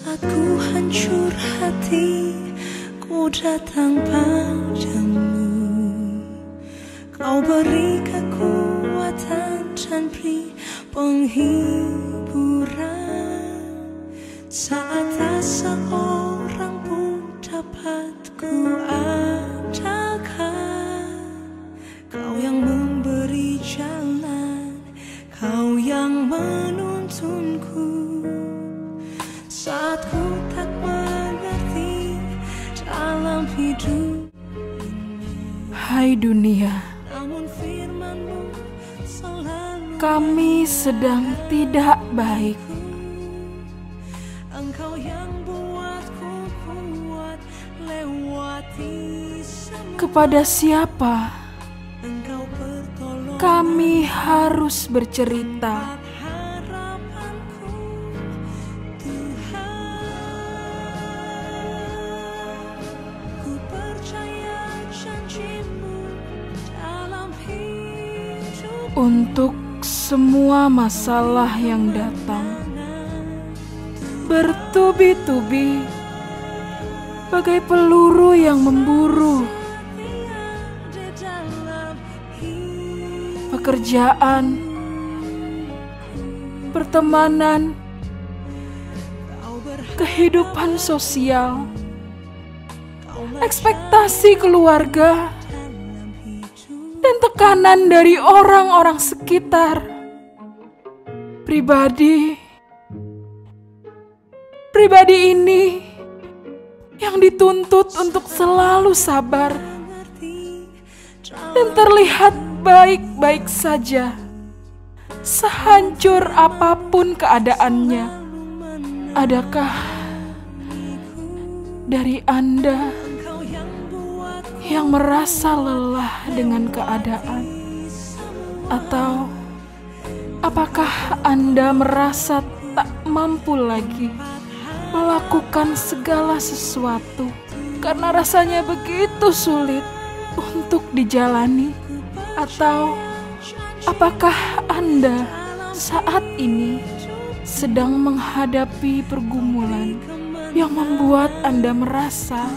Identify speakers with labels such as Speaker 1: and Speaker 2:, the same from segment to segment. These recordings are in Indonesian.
Speaker 1: Saat ku hancur hati, ku datang padamu. Kau beri kekuatan dan beri penghiburan. Saat tak seorang pun dapat ku andalkan, Kau yang memberi jalan, Kau yang menuntunku. Saat ku tak mengerti dalam hidup ini.
Speaker 2: Hai dunia,
Speaker 1: Namun firman-Mu selalu
Speaker 2: kami sedang tidak baik.
Speaker 1: Engkau yang buatku kuat lewati semua.
Speaker 2: Kepada siapa
Speaker 1: Engkau bertolong
Speaker 2: kami harus bercerita?
Speaker 1: harapanku, Tuhan. Ku percaya janji-Mu dalam hidup.
Speaker 2: Untuk semua masalah yang datang bertubi-tubi bagai peluru yang memburu, pekerjaan, pertemanan, kehidupan sosial, ekspektasi keluarga, dan tekanan dari orang-orang sekitar. Pribadi ini yang dituntut untuk selalu sabar dan terlihat baik-baik saja, sehancur apapun keadaannya. Adakah dari Anda yang merasa lelah dengan keadaan? Atau apakah Anda merasa tak mampu lagi melakukan segala sesuatu karena rasanya begitu sulit untuk dijalani? Atau apakah Anda saat ini sedang menghadapi pergumulan yang membuat Anda merasa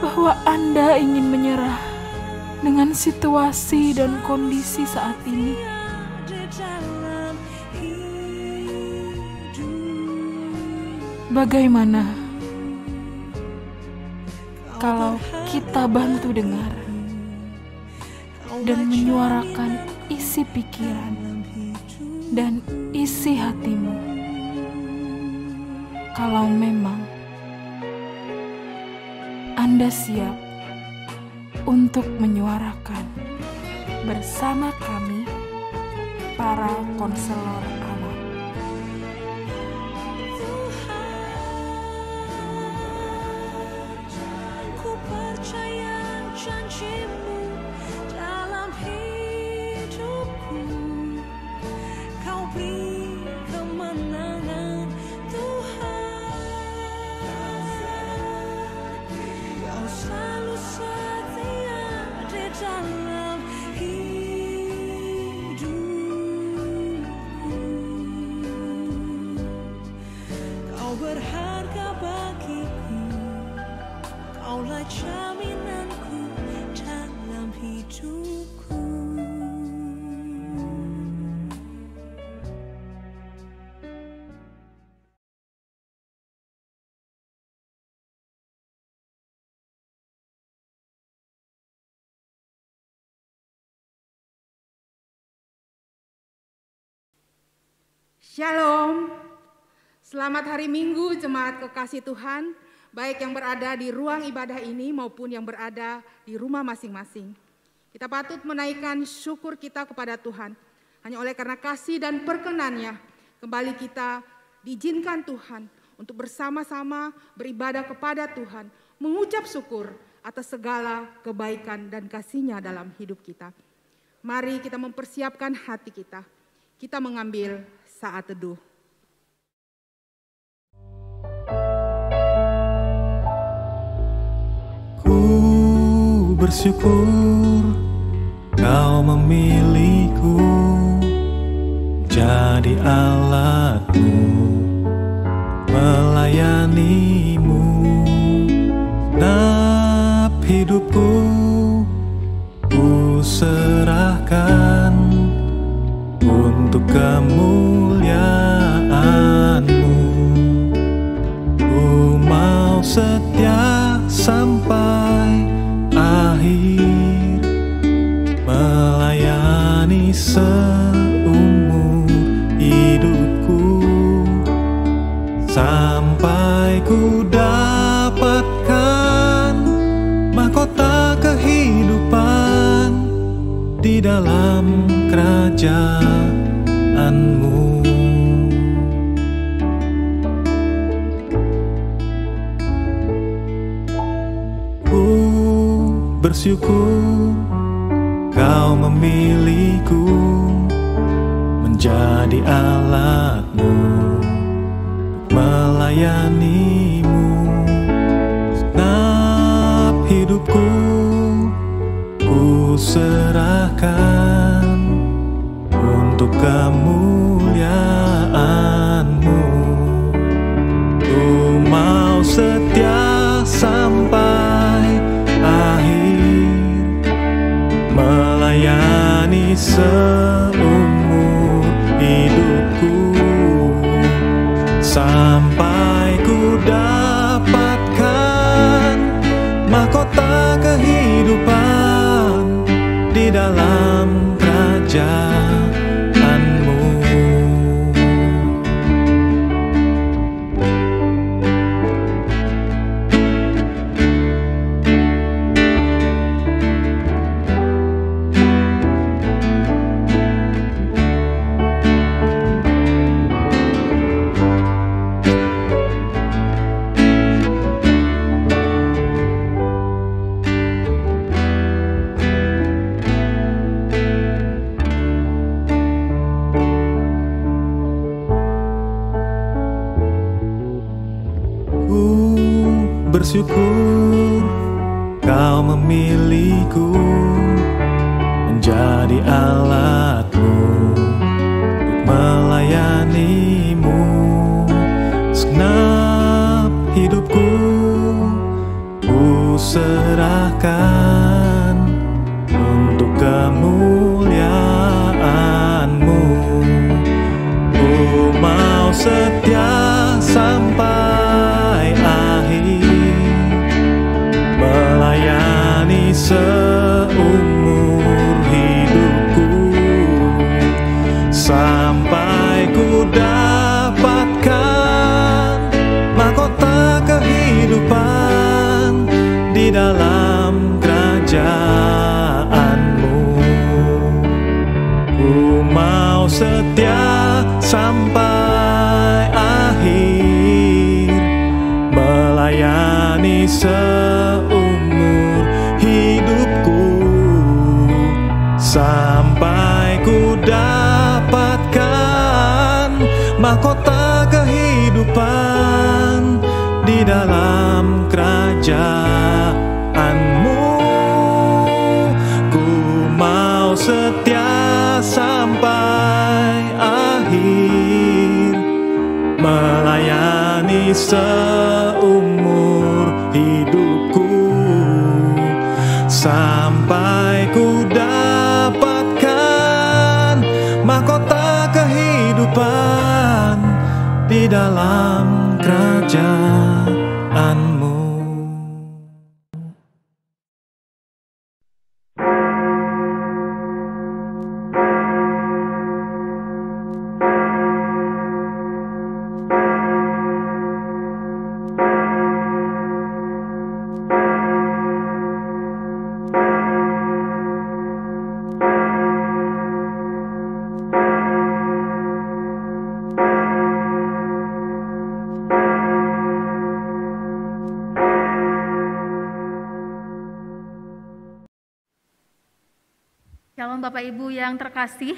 Speaker 2: bahwa Anda ingin menyerah dengan situasi dan kondisi saat ini? Bagaimana kalau kita bantu dengar dan menyuarakan isi pikiran dan isi hatimu? Kalau memang Anda siap untuk menyuarakan bersama kami, para konselor alam.
Speaker 1: Ku percaya janji-Mu dalam hidupku. Kau beri kemenangan, Tuhan. Kau selalu setia di dalam hidupku. Kau berharga bagiku, Kaulah jaminanku dalam hidupku.
Speaker 3: Shalom, selamat hari Minggu jemaat kekasih Tuhan, baik yang berada di ruang ibadah ini maupun yang berada di rumah masing-masing. Kita patut menaikkan syukur kita kepada Tuhan, hanya oleh karena kasih dan perkenan-Nya, kembali kita diizinkan Tuhan untuk bersama-sama beribadah kepada Tuhan, mengucap syukur atas segala kebaikan dan kasih-Nya dalam hidup kita. Mari kita mempersiapkan hati kita mengambil saat teduh.
Speaker 4: Ku bersyukur Kau memilihku jadi alatmu melayanimu. Genap hidupku ku serahkan untuk kemuliaan-Mu. Ku mau setia sampai akhir, melayani seumur hidupku, sampai ku dapatkan mahkota kehidupan di dalam kerajaan-Mu. Ku bersyukur Kau memilihku menjadi alat-Mu untuk melayani-Mu. Segenap hidupku ku serahkan untuk kemuliaan-Mu. Ku mau setia sampai akhir, melayani seumur hidupku, sampai ku dapatkan mahkota kehidupan di dalam kerajaan-Mu. Bersyukur Kau memilihku menjadi alat-Mu untuk melayani-Mu. Segenap hidupku ku serahkan untuk kemuliaan-Mu. Ku mau setia sampai akhir, melayani seumur hidupku, sampai ku dapatkan mahkota kehidupan di dalam kerajaan-Mu. Ku mau setia sampai akhir, melayani seumur hidupku, sampai ku dapatkan mahkota kehidupan di dalam kerajaan-Mu. Ku mau setia sampai akhir, melayani seumur hidupku, sampai ku dapatkan mahkota kehidupan di dalam kerajaan-Mu.
Speaker 5: Shalom Bapak Ibu yang terkasih,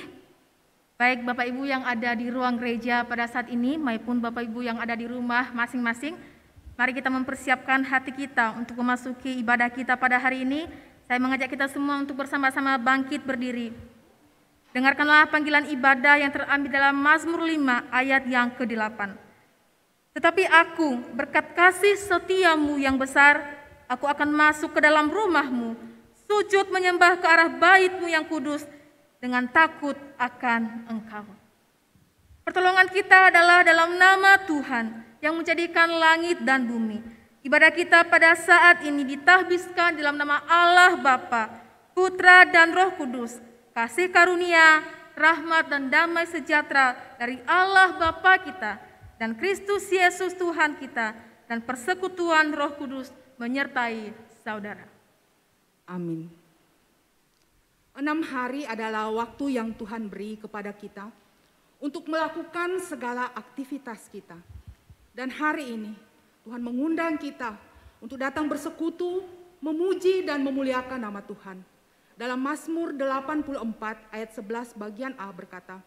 Speaker 5: baik Bapak Ibu yang ada di ruang gereja pada saat ini maupun Bapak Ibu yang ada di rumah masing-masing, mari kita mempersiapkan hati kita untuk memasuki ibadah kita pada hari ini. Saya mengajak kita semua untuk bersama-sama bangkit berdiri. Dengarkanlah panggilan ibadah yang terambil dalam Mazmur 5 ayat yang ke-8. Tetapi aku, berkat kasih setiamu yang besar, aku akan masuk ke dalam rumahmu, sujud menyembah ke arah baitmu yang kudus, dengan takut akan Engkau. Pertolongan kita adalah dalam nama Tuhan yang menjadikan langit dan bumi. Ibadah kita pada saat ini ditahbiskan dalam nama Allah Bapa, Putra dan Roh Kudus. Kasih karunia, rahmat dan damai sejahtera dari Allah Bapa kita dan Kristus Yesus Tuhan kita dan persekutuan Roh Kudus menyertai saudara.
Speaker 3: Amin. 6 hari adalah waktu yang Tuhan beri kepada kita untuk melakukan segala aktivitas kita. Dan hari ini Tuhan mengundang kita untuk datang bersekutu, memuji dan memuliakan nama Tuhan. Dalam Mazmur 84 ayat 11 bagian A berkata,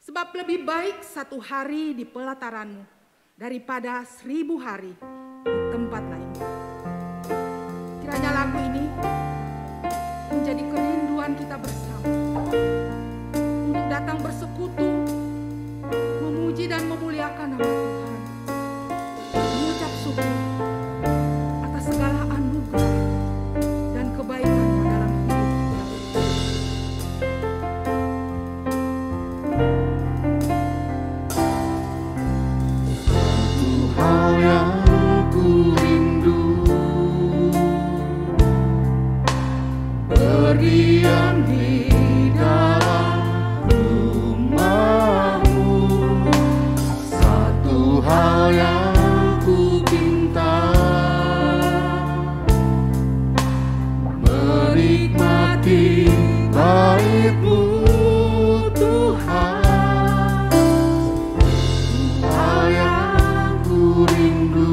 Speaker 3: sebab lebih baik 1 hari di pelataranmu daripada 1000 hari di tempat lain. Kiranya lagu ini menjadi kerinduan kita bersama untuk datang bersekutu, memuji dan memuliakan nama Tuhan, mengucap syukur atas segala anugerah dan kebaikan dalam hidup kita.
Speaker 6: Satu hal yang ku rindu, berdiam di dalam rumah-Mu. Satu hal yang ku pinta, menikmati bait-Mu Tuhan. Satu hal yang ku rindu,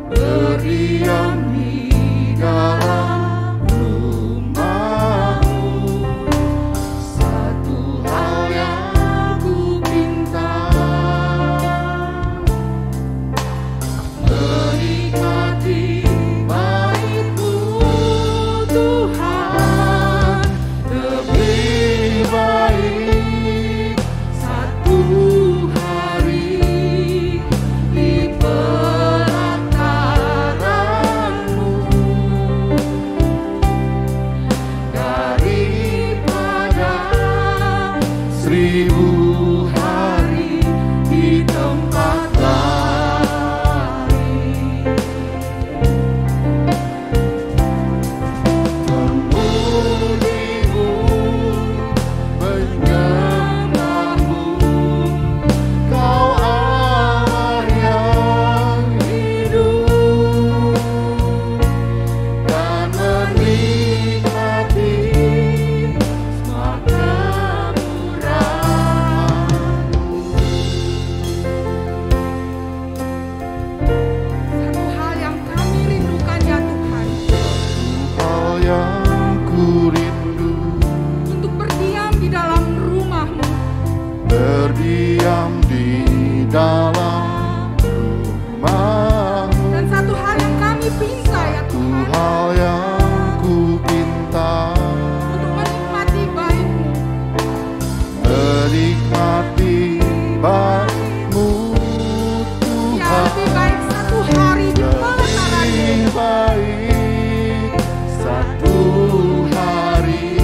Speaker 6: berdiam di dalam rumah-Mu. Satu hal yang ku pinta, menikmati bait-Mu Tuhan. Lebih baik 1 hari di pelataran-Mu daripada 1000 hari di tempat lain. Memuji-Mu, menyembah-Mu, Kau Allah yang hidup, dan menikmati semua kemurahan-Mu.
Speaker 3: Satu hal yang kami rindukan ya Tuhan,
Speaker 6: Hal yang ku rindu,
Speaker 3: untuk berdiam di dalam rumah-Mu.
Speaker 6: berdiam di dalam rumah-Mu.
Speaker 3: Dan satu hal yang kami pinta ya
Speaker 6: Satu
Speaker 3: Tuhan,
Speaker 6: hal yang ku pinta,
Speaker 3: untuk menikmati bait-Mu.
Speaker 6: menikmati bait-Mu
Speaker 3: Ya
Speaker 6: Tuhan.
Speaker 3: lebih baik 1 hari di pelataran-Mu
Speaker 6: Lebih baik 1 hari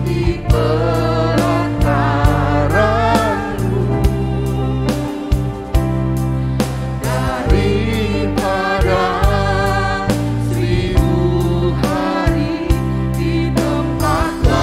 Speaker 6: di pelataran-Mu daripada 1000 hari di tempat lain.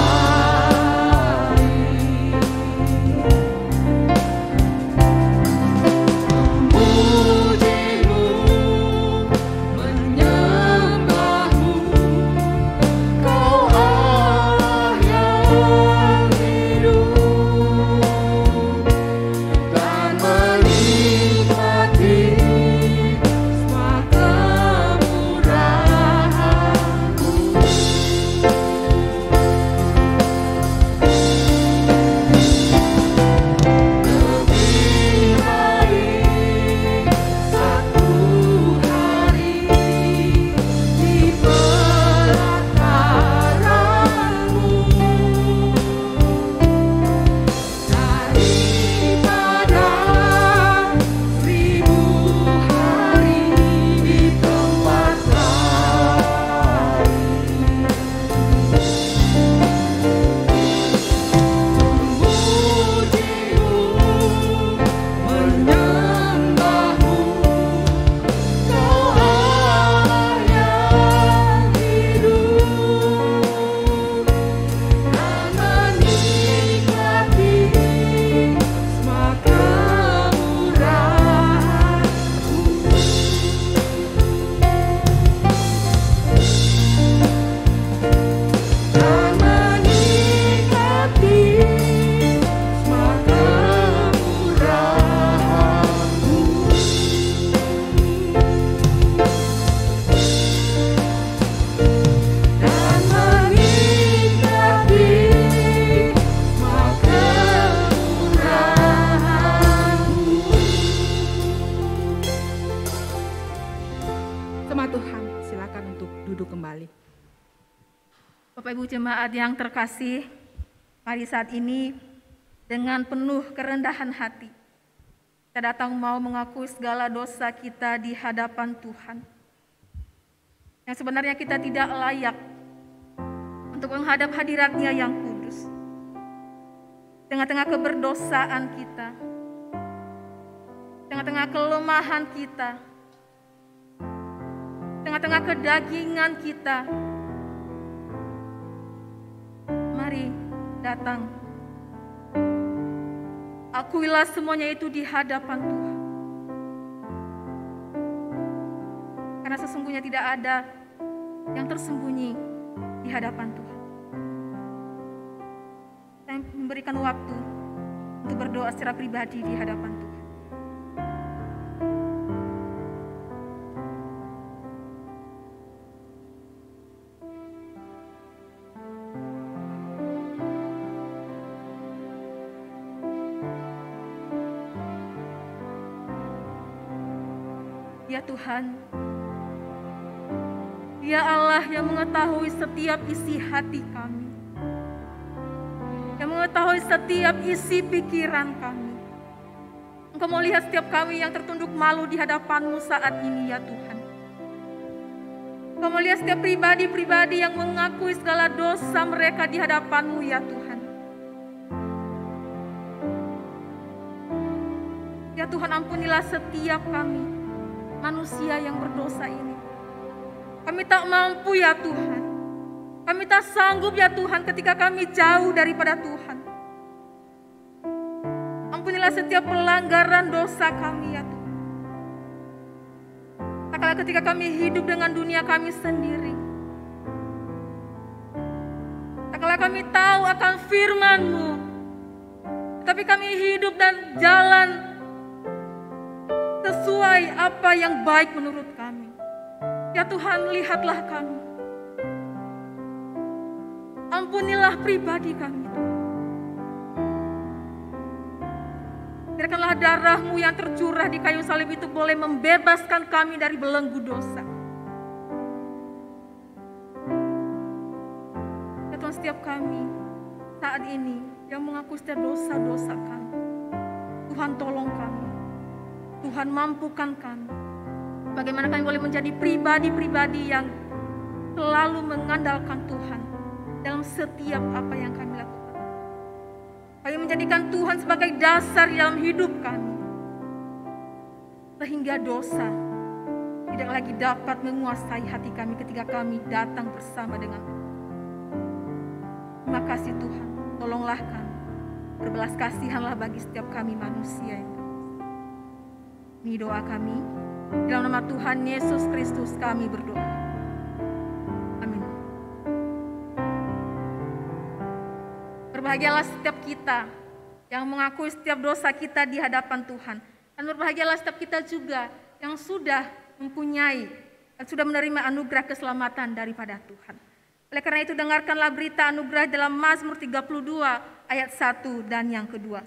Speaker 5: Bapak Ibu jemaat yang terkasih, mari saat ini dengan penuh kerendahan hati kita datang mau mengakui segala dosa kita di hadapan Tuhan. Yang sebenarnya kita tidak layak untuk menghadap hadirat-Nya yang kudus. Tengah-tengah keberdosaan kita, tengah-tengah kelemahan kita, tengah-tengah kedagingan kita, mari datang. Akuilah semuanya itu di hadapan Tuhan. Karena sesungguhnya tidak ada yang tersembunyi di hadapan Tuhan. Saya memberikan waktu untuk berdoa secara pribadi di hadapan Tuhan. Ya Tuhan, Ya Allah yang mengetahui setiap isi hati kami, yang mengetahui setiap isi pikiran kami. Engkau mau lihat setiap kami yang tertunduk malu di hadapan-Mu saat ini ya Tuhan. Engkau mau lihat setiap pribadi-pribadi yang mengakui segala dosa mereka di hadapan-Mu ya Tuhan. Ya Tuhan, ampunilah setiap kami manusia yang berdosa ini. Kami tak mampu ya Tuhan. Kami tak sanggup ya Tuhan ketika kami jauh daripada Tuhan. Ampunilah setiap pelanggaran dosa kami ya Tuhan. Tak kala ketika kami hidup dengan dunia kami sendiri. Tak kala kami tahu akan firman-Mu. Tetapi kami hidup dan jalan sesuai apa yang baik menurut kami. Ya Tuhan, lihatlah kami. Ampunilah pribadi kami. Biarkanlah darah-Mu yang tercurah di kayu salib itu boleh membebaskan kami dari belenggu dosa. Ya Tuhan, setiap kami saat ini yang mengaku setiap dosa-dosa kami, Tuhan tolong kami. Tuhan mampukan kami. Bagaimana kami boleh menjadi pribadi-pribadi yang selalu mengandalkan Tuhan dalam setiap apa yang kami lakukan. Kami menjadikan Tuhan sebagai dasar dalam hidup kami. Sehingga dosa tidak lagi dapat menguasai hati kami ketika kami datang bersama dengan Tuhan. Terima kasih Tuhan, tolonglah kami. Berbelas kasihanlah bagi setiap kami manusia yang ini doa kami, dalam nama Tuhan Yesus Kristus kami berdoa. Amin. Berbahagialah setiap kita yang mengakui setiap dosa kita di hadapan Tuhan. Dan berbahagialah setiap kita juga yang sudah mempunyai dan sudah menerima anugerah keselamatan daripada Tuhan. Oleh karena itu dengarkanlah berita anugerah dalam Mazmur 32 ayat 1 dan yang kedua.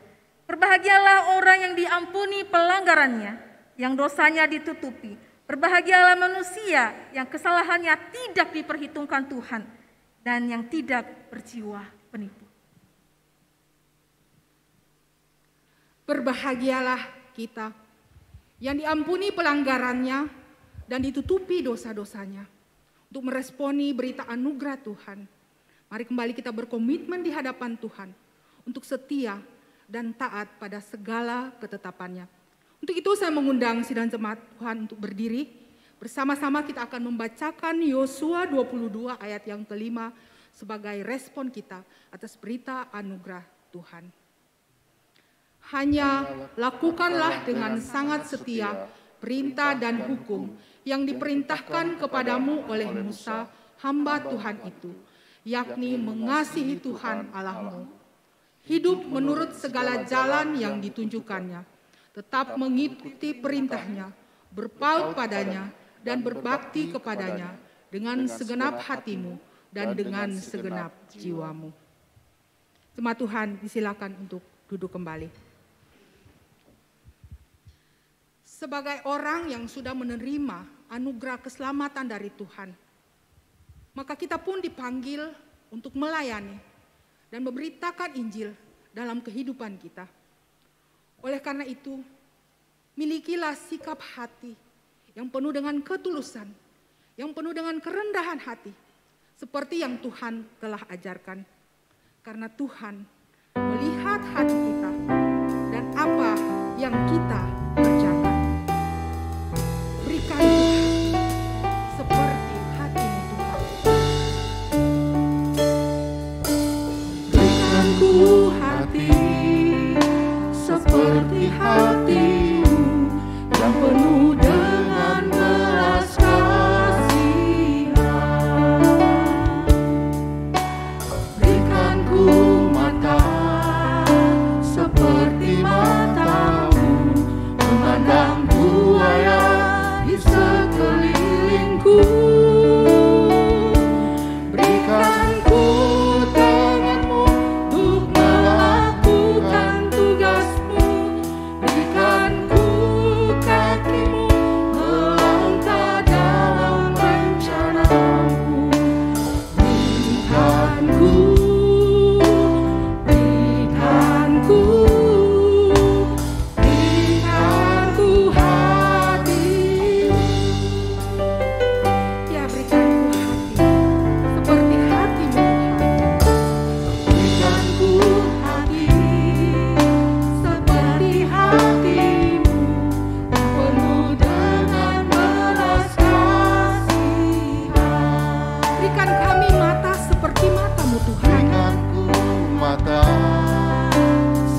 Speaker 5: Berbahagialah orang yang diampuni pelanggarannya, yang dosanya ditutupi. Berbahagialah manusia yang kesalahannya tidak diperhitungkan Tuhan dan yang tidak berjiwa penipu.
Speaker 3: Berbahagialah kita yang diampuni pelanggarannya dan ditutupi dosa-dosanya untuk meresponi berita anugerah Tuhan. Mari kembali kita berkomitmen di hadapan Tuhan untuk setia dan taat pada segala ketetapannya. Untuk itu saya mengundang sidang jemaat Tuhan untuk berdiri. Bersama-sama kita akan membacakan Yosua 22 ayat yang kelima sebagai respon kita atas berita anugerah Tuhan. Hanya lakukanlah dengan sangat setia perintah dan hukum yang diperintahkan kepadamu oleh Musa, hamba Tuhan itu, yakni mengasihi Tuhan Allahmu. Hidup menurut segala jalan yang ditunjukkannya, tetap mengikuti perintahnya, berpaut padanya, dan berbakti kepadanya dengan segenap hatimu dan dengan segenap jiwamu. Jemaat Tuhan, disilakan untuk duduk kembali. Sebagai orang yang sudah menerima anugerah keselamatan dari Tuhan, maka kita pun dipanggil untuk melayani dan memberitakan Injil dalam kehidupan kita. Oleh karena itu, milikilah sikap hati yang penuh dengan ketulusan, yang penuh dengan kerendahan hati, seperti yang Tuhan telah ajarkan. Karena Tuhan melihat hati kita dan apa yang kita kerjakan. Berikan Tuhan seperti hatimu Tuhan.
Speaker 6: Berikan ku hati seperti hatimu yang penuh dengan belas kasihan. Berikan ku mata seperti matamu memandang buaya di sekelilingku. Berikan ku tanganmu untuk melakukan tugasmu. Berikan ku kakimu melangkah dalam rencanamu. Berikan ku hati.
Speaker 3: Ya, berikan ku hati seperti hatimu Tuhan.
Speaker 6: Berikan ku hati seperti hatimu yang penuh dengan belas kasihan.
Speaker 3: Berikan kami mata seperti matamu Tuhan.
Speaker 6: Berikan ku mata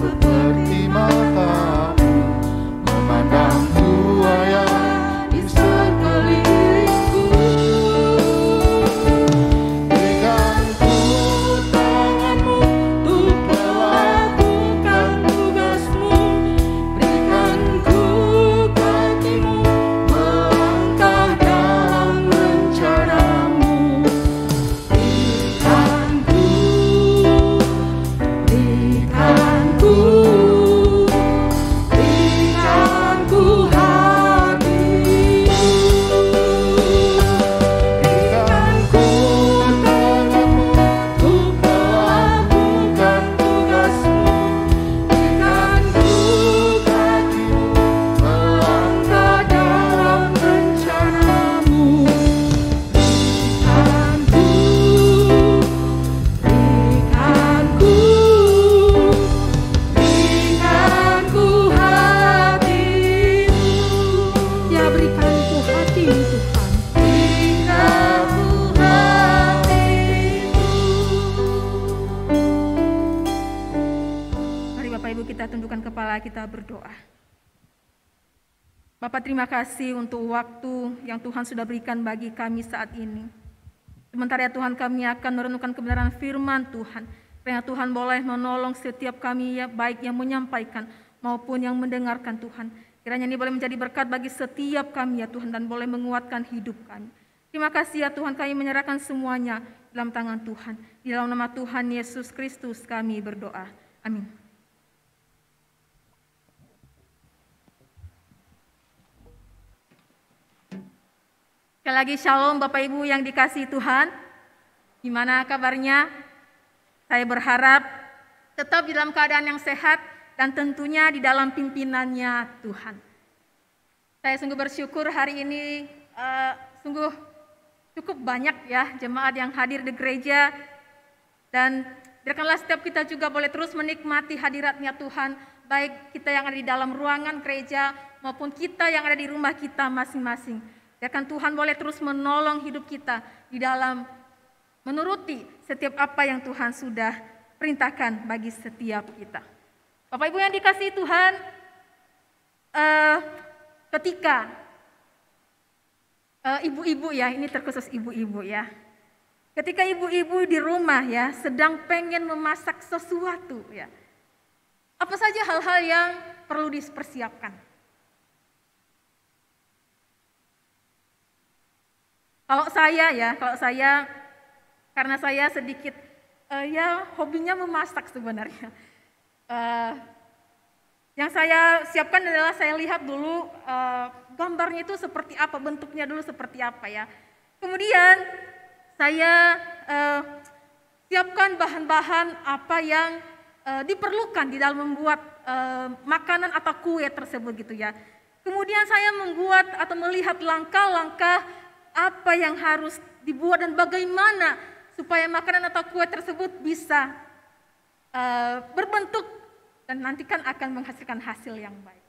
Speaker 6: seperti matamu memandang buaya di sekelilingku. Berikan ku tanganmu untuk melakukan tugasmu. Berikan ku kakimu melangkah dalam rencanamu. Berikan ku hati. Berikan ku tanganmu untuk melakukan tugasmu. Berikan ku kakimu melangkah dalam rencanamu. Berikan ku hatimu.
Speaker 3: Ya, berikan ku hatimu Tuhan.
Speaker 6: Berikan ku hatimu.
Speaker 5: Mari Bapak Ibu kita tundukkan kepala, kita berdoa. Bapak, terima kasih untuk waktu yang Tuhan sudah berikan bagi kami saat ini. Sementara ya Tuhan, kami akan merenungkan kebenaran firman Tuhan. Supaya Tuhan boleh menolong setiap kami, ya, baik yang menyampaikan maupun yang mendengarkan Tuhan. Kiranya ini boleh menjadi berkat bagi setiap kami ya Tuhan, dan boleh menguatkan hidup kami. Terima kasih ya Tuhan, kami menyerahkan semuanya dalam tangan Tuhan. Di dalam nama Tuhan Yesus Kristus kami berdoa. Amin. Sekali lagi shalom Bapak Ibu yang dikasihi Tuhan. Gimana kabarnya? Saya berharap tetap di dalam keadaan yang sehat dan tentunya di dalam pimpinannya Tuhan. Saya sungguh bersyukur hari ini sungguh cukup banyak ya jemaat yang hadir di gereja, dan biarkanlah setiap kita juga boleh terus menikmati hadiratnya Tuhan, baik kita yang ada di dalam ruangan gereja maupun kita yang ada di rumah kita masing-masing. Biarkan Tuhan boleh terus menolong hidup kita di dalam menuruti setiap apa yang Tuhan sudah perintahkan bagi setiap kita. Bapak Ibu yang dikasihi Tuhan, ketika ibu-ibu ya, ini terkhusus ibu-ibu ya. Ketika ibu-ibu di rumah ya sedang pengen memasak sesuatu ya. Apa saja hal-hal yang perlu dipersiapkan? Kalau saya karena saya sedikit ya hobinya memasak sebenarnya. Yang saya siapkan adalah saya lihat dulu gambarnya itu seperti apa, bentuknya dulu seperti apa ya. Kemudian saya siapkan bahan-bahan apa yang diperlukan di dalam membuat makanan atau kue tersebut gitu ya. Kemudian saya membuat atau melihat langkah-langkah apa yang harus dibuat dan bagaimana supaya makanan atau kue tersebut bisa berbentuk dan nanti kan akan menghasilkan hasil yang baik.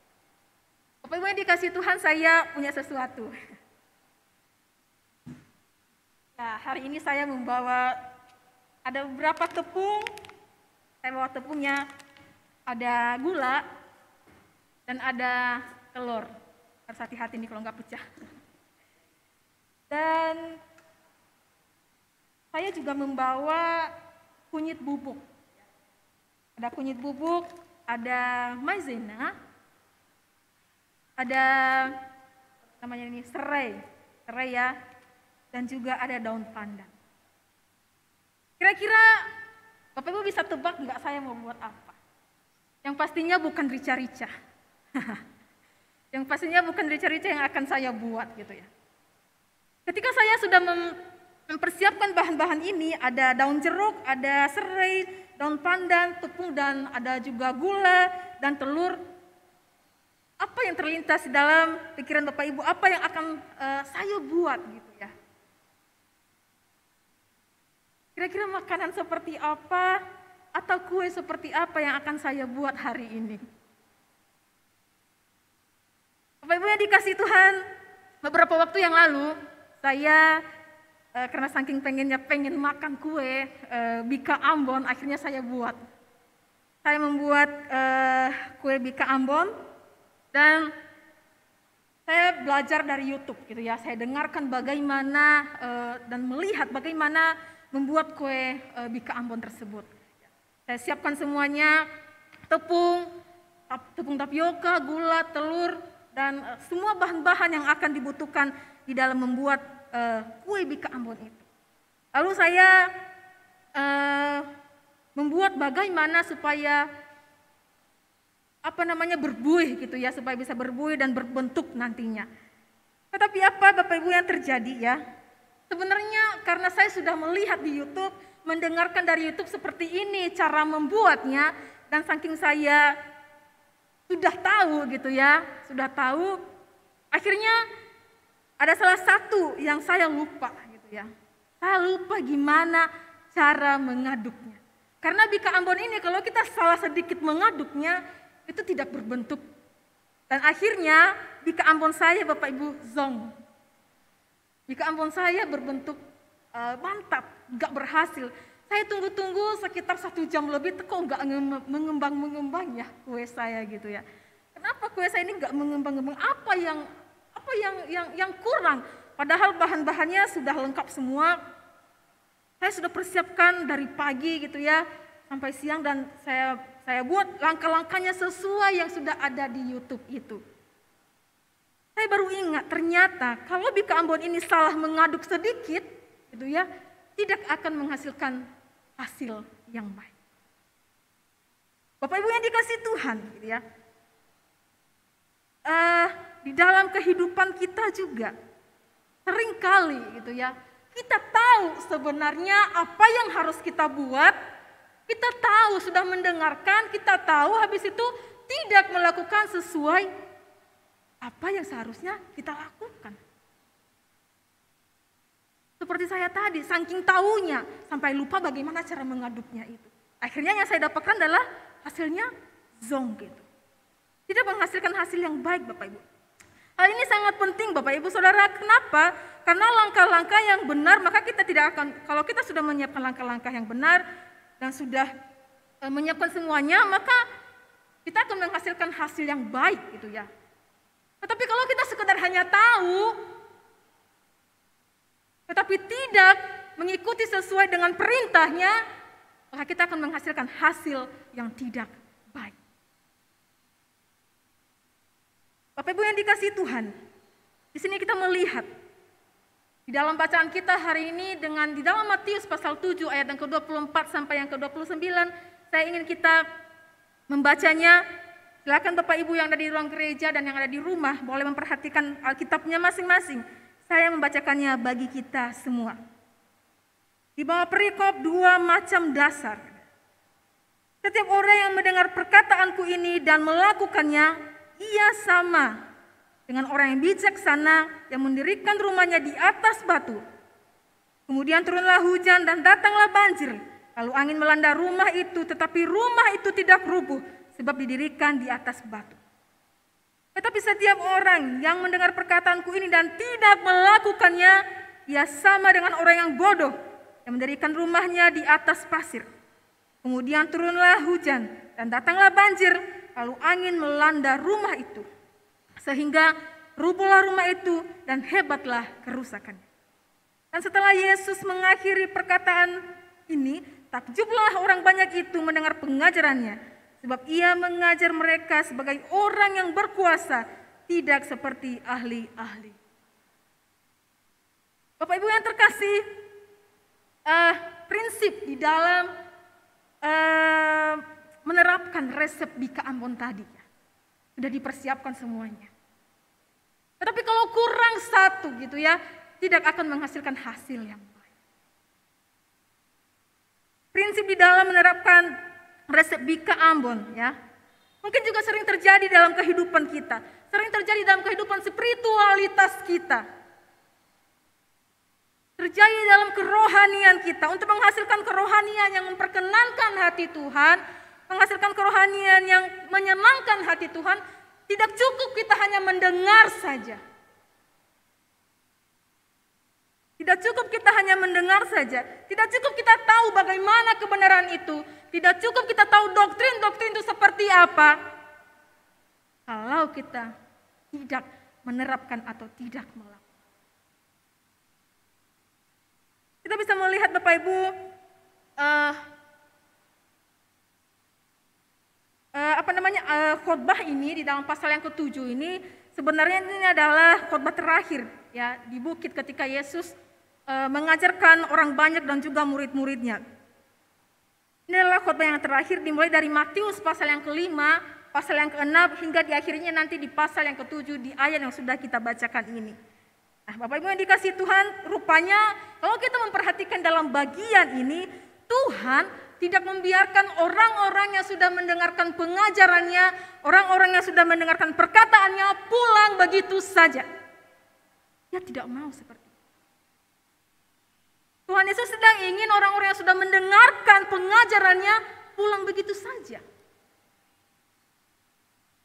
Speaker 5: Bapak Ibu yang dikasihi Tuhan, saya punya sesuatu. Nah, hari ini saya membawa ada beberapa tepung. Saya bawa tepungnya, ada gula dan ada telur. Harus hati-hati nih kalau nggak pecah. Dan saya juga membawa kunyit bubuk. Ada kunyit bubuk, ada maizena, ada namanya ini serai ya, dan juga ada daun pandan. Kira-kira Bapak Ibu bisa tebak nggak saya mau buat apa? Yang pastinya bukan rica-rica. Yang pastinya bukan rica-rica yang akan saya buat gitu ya. Ketika saya sudah mempersiapkan bahan-bahan ini, ada daun jeruk, ada serai, daun pandan, tepung, dan ada juga gula dan telur. Apa yang terlintas di dalam pikiran Bapak Ibu? Apa yang akan saya buat gitu ya? Kira-kira makanan seperti apa atau kue seperti apa yang akan saya buat hari ini? Bapak Ibu yang dikasihi Tuhan, beberapa waktu yang lalu saya karena saking pengen makan kue Bika Ambon, akhirnya saya buat. Saya membuat kue Bika Ambon dan saya belajar dari YouTube gitu ya. Saya dengarkan bagaimana dan melihat bagaimana membuat kue Bika Ambon tersebut. Saya siapkan semuanya, tepung tapioka, gula, telur, dan semua bahan-bahan yang akan dibutuhkan di dalam membuat kue Bika Ambon itu. Lalu saya membuat bagaimana supaya berbuih gitu ya, supaya bisa berbuih dan berbentuk nantinya. Tetapi apa Bapak Ibu yang terjadi ya? Sebenarnya karena saya sudah melihat di YouTube, mendengarkan dari YouTube seperti ini cara membuatnya, dan saking saya sudah tahu gitu ya, akhirnya ada salah satu yang saya lupa gitu ya. Saya lupa gimana cara mengaduknya. Karena Bika Ambon ini kalau kita salah sedikit mengaduknya, itu tidak berbentuk. Dan akhirnya Bika Ambon saya Bapak Ibu zong. Bika Ambon saya berbentuk mantap, gak berhasil. Saya tunggu-tunggu sekitar 1 jam lebih, kok gak mengembang ya kue saya gitu ya. Kenapa kue saya ini gak mengembang? Apa yang kurang? Padahal bahan-bahannya sudah lengkap semua. Saya sudah persiapkan dari pagi gitu ya, sampai siang, dan saya buat langkah-langkahnya sesuai yang sudah ada di YouTube itu. Saya baru ingat ternyata kalau Bika Ambon ini salah mengaduk sedikit, gitu ya, tidak akan menghasilkan hasil yang baik. Bapak Ibu yang dikasihi Tuhan, gitu ya, di dalam kehidupan kita juga seringkali, gitu ya, kita tahu sebenarnya apa yang harus kita buat, kita tahu sudah mendengarkan, kita tahu habis itu tidak melakukan sesuai apa yang seharusnya kita lakukan. Seperti saya tadi, saking tahunya sampai lupa bagaimana cara mengaduknya itu. Akhirnya yang saya dapatkan adalah hasilnya zong gitu. Tidak menghasilkan hasil yang baik Bapak Ibu. Hal ini sangat penting Bapak Ibu Saudara. Kenapa? Karena langkah-langkah yang benar, maka kita tidak akan, kalau kita sudah menyiapkan langkah-langkah yang benar dan sudah menyiapkan semuanya, maka kita akan menghasilkan hasil yang baik gitu ya. Tetapi kalau kita sekedar hanya tahu, tetapi tidak mengikuti sesuai dengan perintahnya, maka kita akan menghasilkan hasil yang tidak baik. Bapak Ibu yang dikasihi Tuhan, di sini kita melihat di dalam bacaan kita hari ini di dalam Matius pasal 7 ayat yang ke-24 sampai yang ke-29, saya ingin kita membacanya. Silakan Bapak Ibu yang ada di ruang gereja dan yang ada di rumah boleh memperhatikan Alkitabnya masing-masing. Saya membacakannya bagi kita semua. Di bawah perikop 2 macam dasar. Setiap orang yang mendengar perkataanku ini dan melakukannya, ia sama dengan orang yang bijaksana yang mendirikan rumahnya di atas batu. Kemudian turunlah hujan dan datanglah banjir. Lalu angin melanda rumah itu, tetapi rumah itu tidak rubuh sebab didirikan di atas batu. Tetapi setiap orang yang mendengar perkataanku ini dan tidak melakukannya, ia sama dengan orang yang bodoh yang mendirikan rumahnya di atas pasir. Kemudian turunlah hujan dan datanglah banjir, lalu angin melanda rumah itu. Sehingga rubuhlah rumah itu dan hebatlah kerusakannya. Dan setelah Yesus mengakhiri perkataan ini, takjublah orang banyak itu mendengar pengajarannya. Sebab ia mengajar mereka sebagai orang yang berkuasa, tidak seperti ahli-ahli. Bapak Ibu yang terkasih, prinsip di dalam menerapkan resep Bika Ambon tadi sudah dipersiapkan semuanya. Tetapi kalau kurang satu gitu ya, tidak akan menghasilkan hasil yang baik. Prinsip di dalam menerapkan resep Bika Ambon ya, mungkin juga sering terjadi dalam kehidupan kita, sering terjadi dalam kehidupan spiritualitas kita, terjadi dalam kerohanian kita. Untuk menghasilkan kerohanian yang memperkenankan hati Tuhan, menghasilkan kerohanian yang menyenangkan hati Tuhan, tidak cukup kita hanya mendengar saja. Tidak cukup kita hanya mendengar saja. Tidak cukup kita tahu bagaimana kebenaran itu. Tidak cukup kita tahu doktrin-doktrin itu seperti apa. Kalau kita tidak menerapkan atau tidak melakukan. Kita bisa melihat Bapak Ibu, khotbah ini di dalam pasal yang ke-7 ini sebenarnya ini adalah khotbah terakhir ya di bukit ketika Yesus mengajarkan orang banyak dan juga murid-muridnya. Ini adalah khotbah yang terakhir dimulai dari Matius pasal yang ke-5, pasal yang ke-6 hingga di akhirnya nanti di pasal yang ke-7 di ayat yang sudah kita bacakan ini. Nah, Bapak Ibu yang dikasihi Tuhan, rupanya kalau kita memperhatikan dalam bagian ini, Tuhan tidak membiarkan orang-orang yang sudah mendengarkan pengajarannya, orang-orang yang sudah mendengarkan perkataannya pulang begitu saja. Dia tidak mau seperti itu. Tuhan Yesus sedang ingin orang-orang yang sudah mendengarkan pengajarannya pulang begitu saja.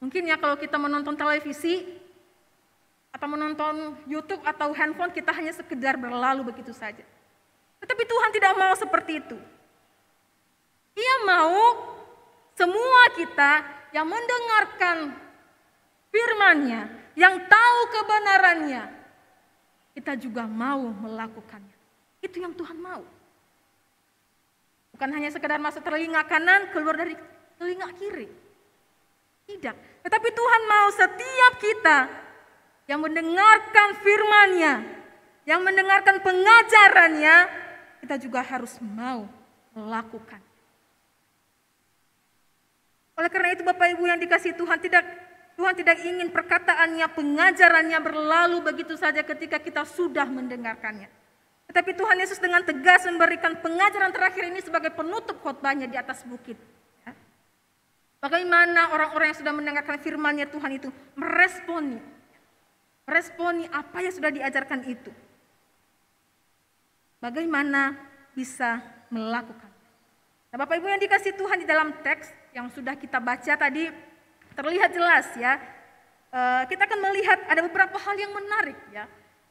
Speaker 5: Mungkin ya kalau kita menonton televisi atau menonton YouTube atau handphone, kita hanya sekedar berlalu begitu saja. Tetapi Tuhan tidak mau seperti itu. Ia mau semua kita yang mendengarkan firman-Nya, yang tahu kebenarannya, kita juga mau melakukannya. Itu yang Tuhan mau. Bukan hanya sekedar masuk telinga kanan, keluar dari telinga kiri. Tidak. Tetapi Tuhan mau setiap kita yang mendengarkan firman-Nya, yang mendengarkan pengajarannya, kita juga harus mau melakukan. Oleh karena itu Bapak Ibu yang dikasihi Tuhan tidak ingin perkataannya, pengajarannya berlalu begitu saja ketika kita sudah mendengarkannya. Tetapi Tuhan Yesus dengan tegas memberikan pengajaran terakhir ini sebagai penutup khotbahnya di atas bukit. Ya. Bagaimana orang-orang yang sudah mendengarkan firman-Nya Tuhan itu meresponi apa yang sudah diajarkan itu. Bagaimana bisa melakukan. Nah, Bapak Ibu yang dikasihi Tuhan, di dalam teks yang sudah kita baca tadi terlihat jelas ya. Kita akan melihat ada beberapa hal yang menarik ya.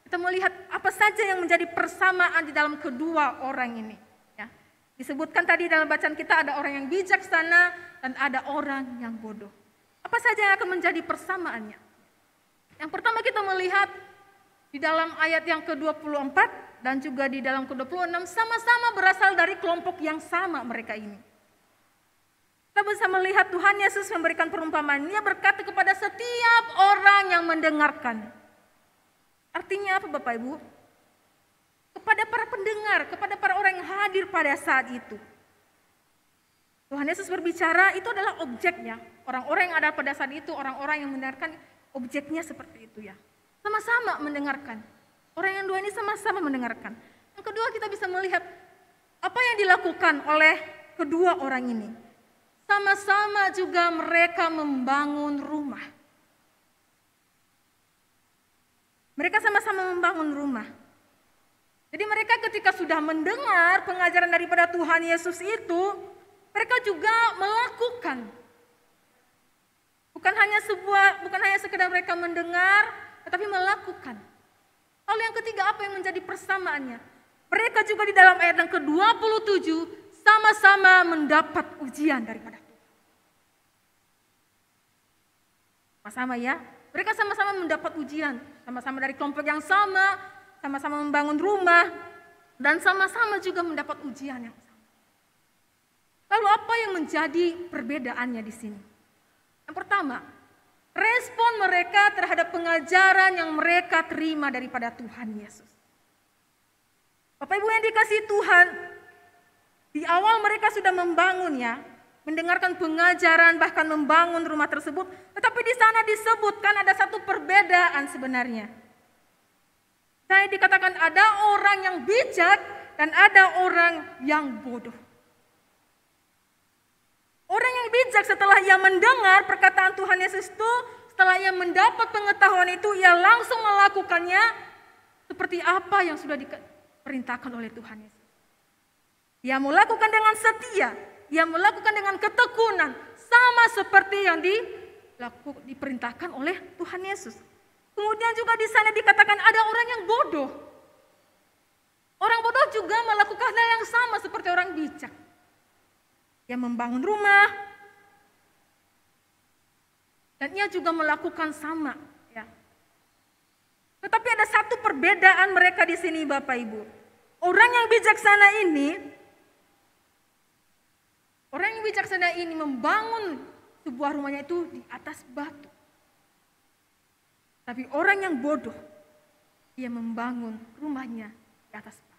Speaker 5: Kita melihat apa saja yang menjadi persamaan di dalam kedua orang ini. Ya. Disebutkan tadi dalam bacaan kita ada orang yang bijaksana dan ada orang yang bodoh. Apa saja yang akan menjadi persamaannya? Yang pertama kita melihat di dalam ayat yang ke-24 dan juga di dalam ke-26 sama-sama berasal dari kelompok yang sama mereka ini. Kita bisa melihat Tuhan Yesus memberikan perumpamaan. Dia berkata kepada setiap orang yang mendengarkan. Artinya apa Bapak Ibu? Kepada para pendengar, kepada para orang yang hadir pada saat itu. Tuhan Yesus berbicara, itu adalah objeknya. Orang-orang yang ada pada saat itu, orang-orang yang mendengarkan, objeknya seperti itu ya. Sama-sama mendengarkan. Orang yang dua ini sama-sama mendengarkan. Yang kedua kita bisa melihat Apa yang dilakukan oleh kedua orang ini? Sama-sama juga mereka membangun rumah. Mereka sama-sama membangun rumah. Jadi mereka ketika sudah mendengar pengajaran daripada Tuhan Yesus itu, mereka juga melakukan. Bukan hanya sekedar mereka mendengar, tetapi melakukan. Lalu yang ketiga, apa yang menjadi persamaannya? Mereka juga di dalam ayat yang ke-27 sama-sama mendapat ujian daripada Tuhan. Sama-sama ya, mereka sama-sama mendapat ujian, sama-sama dari kelompok yang sama-sama membangun rumah, dan sama-sama juga mendapat ujian yang sama. Lalu apa yang menjadi perbedaannya di sini? Yang pertama, respon mereka terhadap pengajaran yang mereka terima daripada Tuhan Yesus. Bapak Ibu yang dikasihi Tuhan, di awal mereka sudah membangun ya, mendengarkan pengajaran bahkan membangun rumah tersebut, tetapi di sana disebutkan ada satu perbedaan sebenarnya. Saya dikatakan ada orang yang bijak dan ada orang yang bodoh. Orang yang bijak setelah ia mendengar perkataan Tuhan Yesus itu, setelah ia mendapat pengetahuan itu, ia langsung melakukannya seperti apa yang sudah diperintahkan oleh Tuhan Yesus. Ia melakukan dengan setia, ia melakukan dengan ketekunan, sama seperti yang diperintahkan oleh Tuhan Yesus. Kemudian juga di sana dikatakan ada orang yang bodoh. Orang bodoh juga melakukan hal yang sama seperti orang bijak. Ia membangun rumah, dan ia juga melakukan sama. Ya. Tetapi ada satu perbedaan mereka di sini Bapak Ibu. Orang yang bijaksana ini membangun sebuah rumahnya itu di atas batu. Tapi orang yang bodoh, ia membangun rumahnya di atas pasir.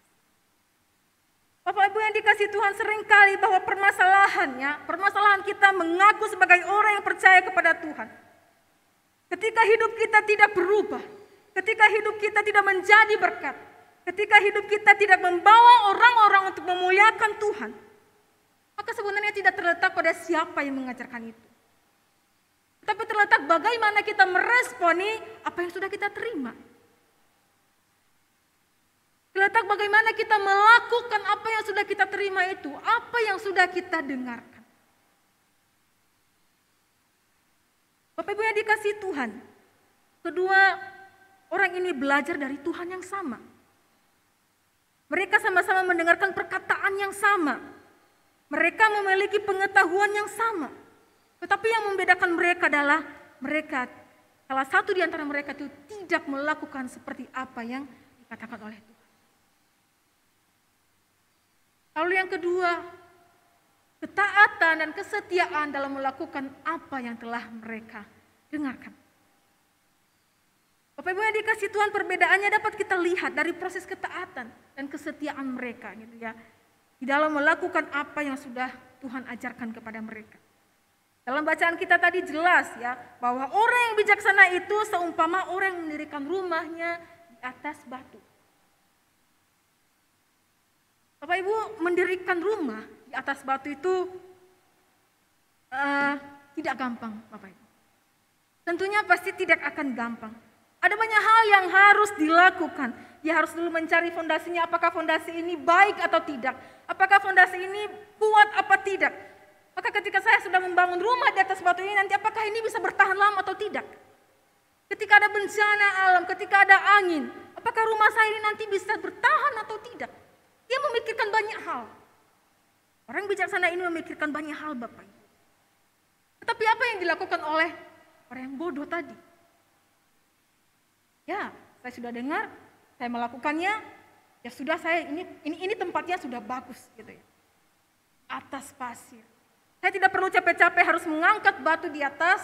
Speaker 5: Bapak Ibu yang dikasihi Tuhan, seringkali bahwa permasalahan kita mengaku sebagai orang yang percaya kepada Tuhan. Ketika hidup kita tidak berubah, ketika hidup kita tidak menjadi berkat, ketika hidup kita tidak membawa orang-orang untuk memuliakan Tuhan, maka sebenarnya tidak terletak pada siapa yang mengajarkan itu. Tapi terletak bagaimana kita meresponi apa yang sudah kita terima. Terletak bagaimana kita melakukan apa yang sudah kita terima itu, apa yang sudah kita dengarkan. Bapak Ibu yang dikasihi Tuhan, kedua orang ini belajar dari Tuhan yang sama. Mereka sama-sama mendengarkan perkataan yang sama. Mereka memiliki pengetahuan yang sama. Tetapi yang membedakan mereka adalah salah satu di antara mereka itu tidak melakukan seperti apa yang dikatakan oleh Tuhan. Lalu yang kedua, ketaatan dan kesetiaan dalam melakukan apa yang telah mereka dengarkan. Bapak Ibu yang dikasihi Tuhan, perbedaannya dapat kita lihat dari proses ketaatan dan kesetiaan mereka gitu ya. Di dalam melakukan apa yang sudah Tuhan ajarkan kepada mereka. Dalam bacaan kita tadi jelas ya, bahwa orang yang bijaksana itu seumpama orang yang mendirikan rumahnya di atas batu. Bapak Ibu, mendirikan rumah di atas batu itu tidak gampang Bapak Ibu. Tentunya pasti tidak akan gampang. Ada banyak hal yang harus dilakukan. Dia harus dulu mencari fondasinya, apakah fondasi ini baik atau tidak. Apakah fondasi ini kuat apa tidak. Maka ketika saya sudah membangun rumah di atas batu ini, nanti apakah ini bisa bertahan lama atau tidak? Ketika ada bencana alam, ketika ada angin, apakah rumah saya ini nanti bisa bertahan atau tidak? Dia memikirkan banyak hal. Orang bijaksana ini memikirkan banyak hal Bapak Ibu. Tetapi apa yang dilakukan oleh orang yang bodoh tadi? Ya, saya sudah dengar, saya melakukannya, ya sudah saya ini tempatnya sudah bagus gitu ya. Atas pasir. Saya tidak perlu capek-capek harus mengangkat batu di atas.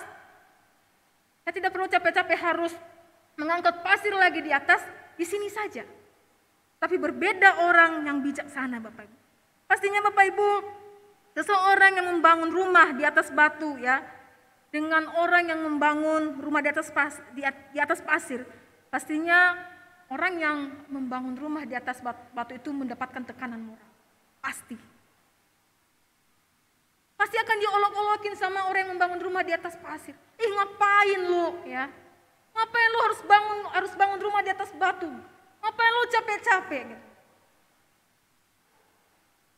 Speaker 5: Saya tidak perlu capek-capek harus mengangkat pasir lagi di atas. Di sini saja. Tapi berbeda orang yang bijaksana Bapak Ibu. Pastinya Bapak Ibu, seseorang yang membangun rumah di atas batu ya, dengan orang yang membangun rumah di atas pasir, pastinya orang yang membangun rumah di atas batu itu mendapatkan tekanan moral. pasti. Pasti akan diolok-olokin sama orang yang membangun rumah di atas pasir. Ngapain lu ya? Ngapain lu harus bangun rumah di atas batu? Ngapain lu capek-capek gitu?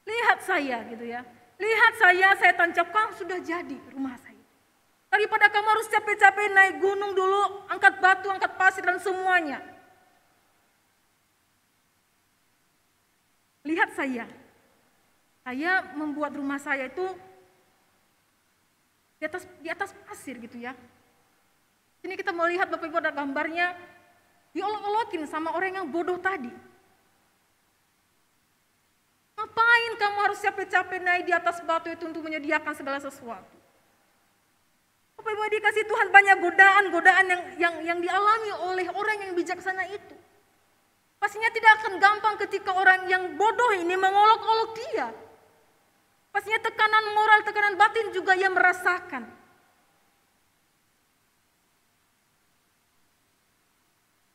Speaker 5: Lihat saya gitu ya. Lihat saya tancapkan sudah jadi rumah saya. Daripada kamu harus capek-capek naik gunung dulu, angkat batu, angkat pasir dan semuanya. Lihat saya. Saya membuat rumah saya itu di atas pasir gitu ya. Ini kita mau lihat Bapak Ibu ada gambarnya, diolok-olokin sama orang yang bodoh tadi. Ngapain kamu harus capek-capek naik di atas batu itu untuk menyediakan segala sesuatu? Bapak Ibu dikasih Tuhan banyak godaan yang dialami oleh orang yang bijaksana itu. Pastinya tidak akan gampang ketika orang yang bodoh ini mengolok-olok dia. Pastinya tekanan moral, tekanan batin juga ia merasakan.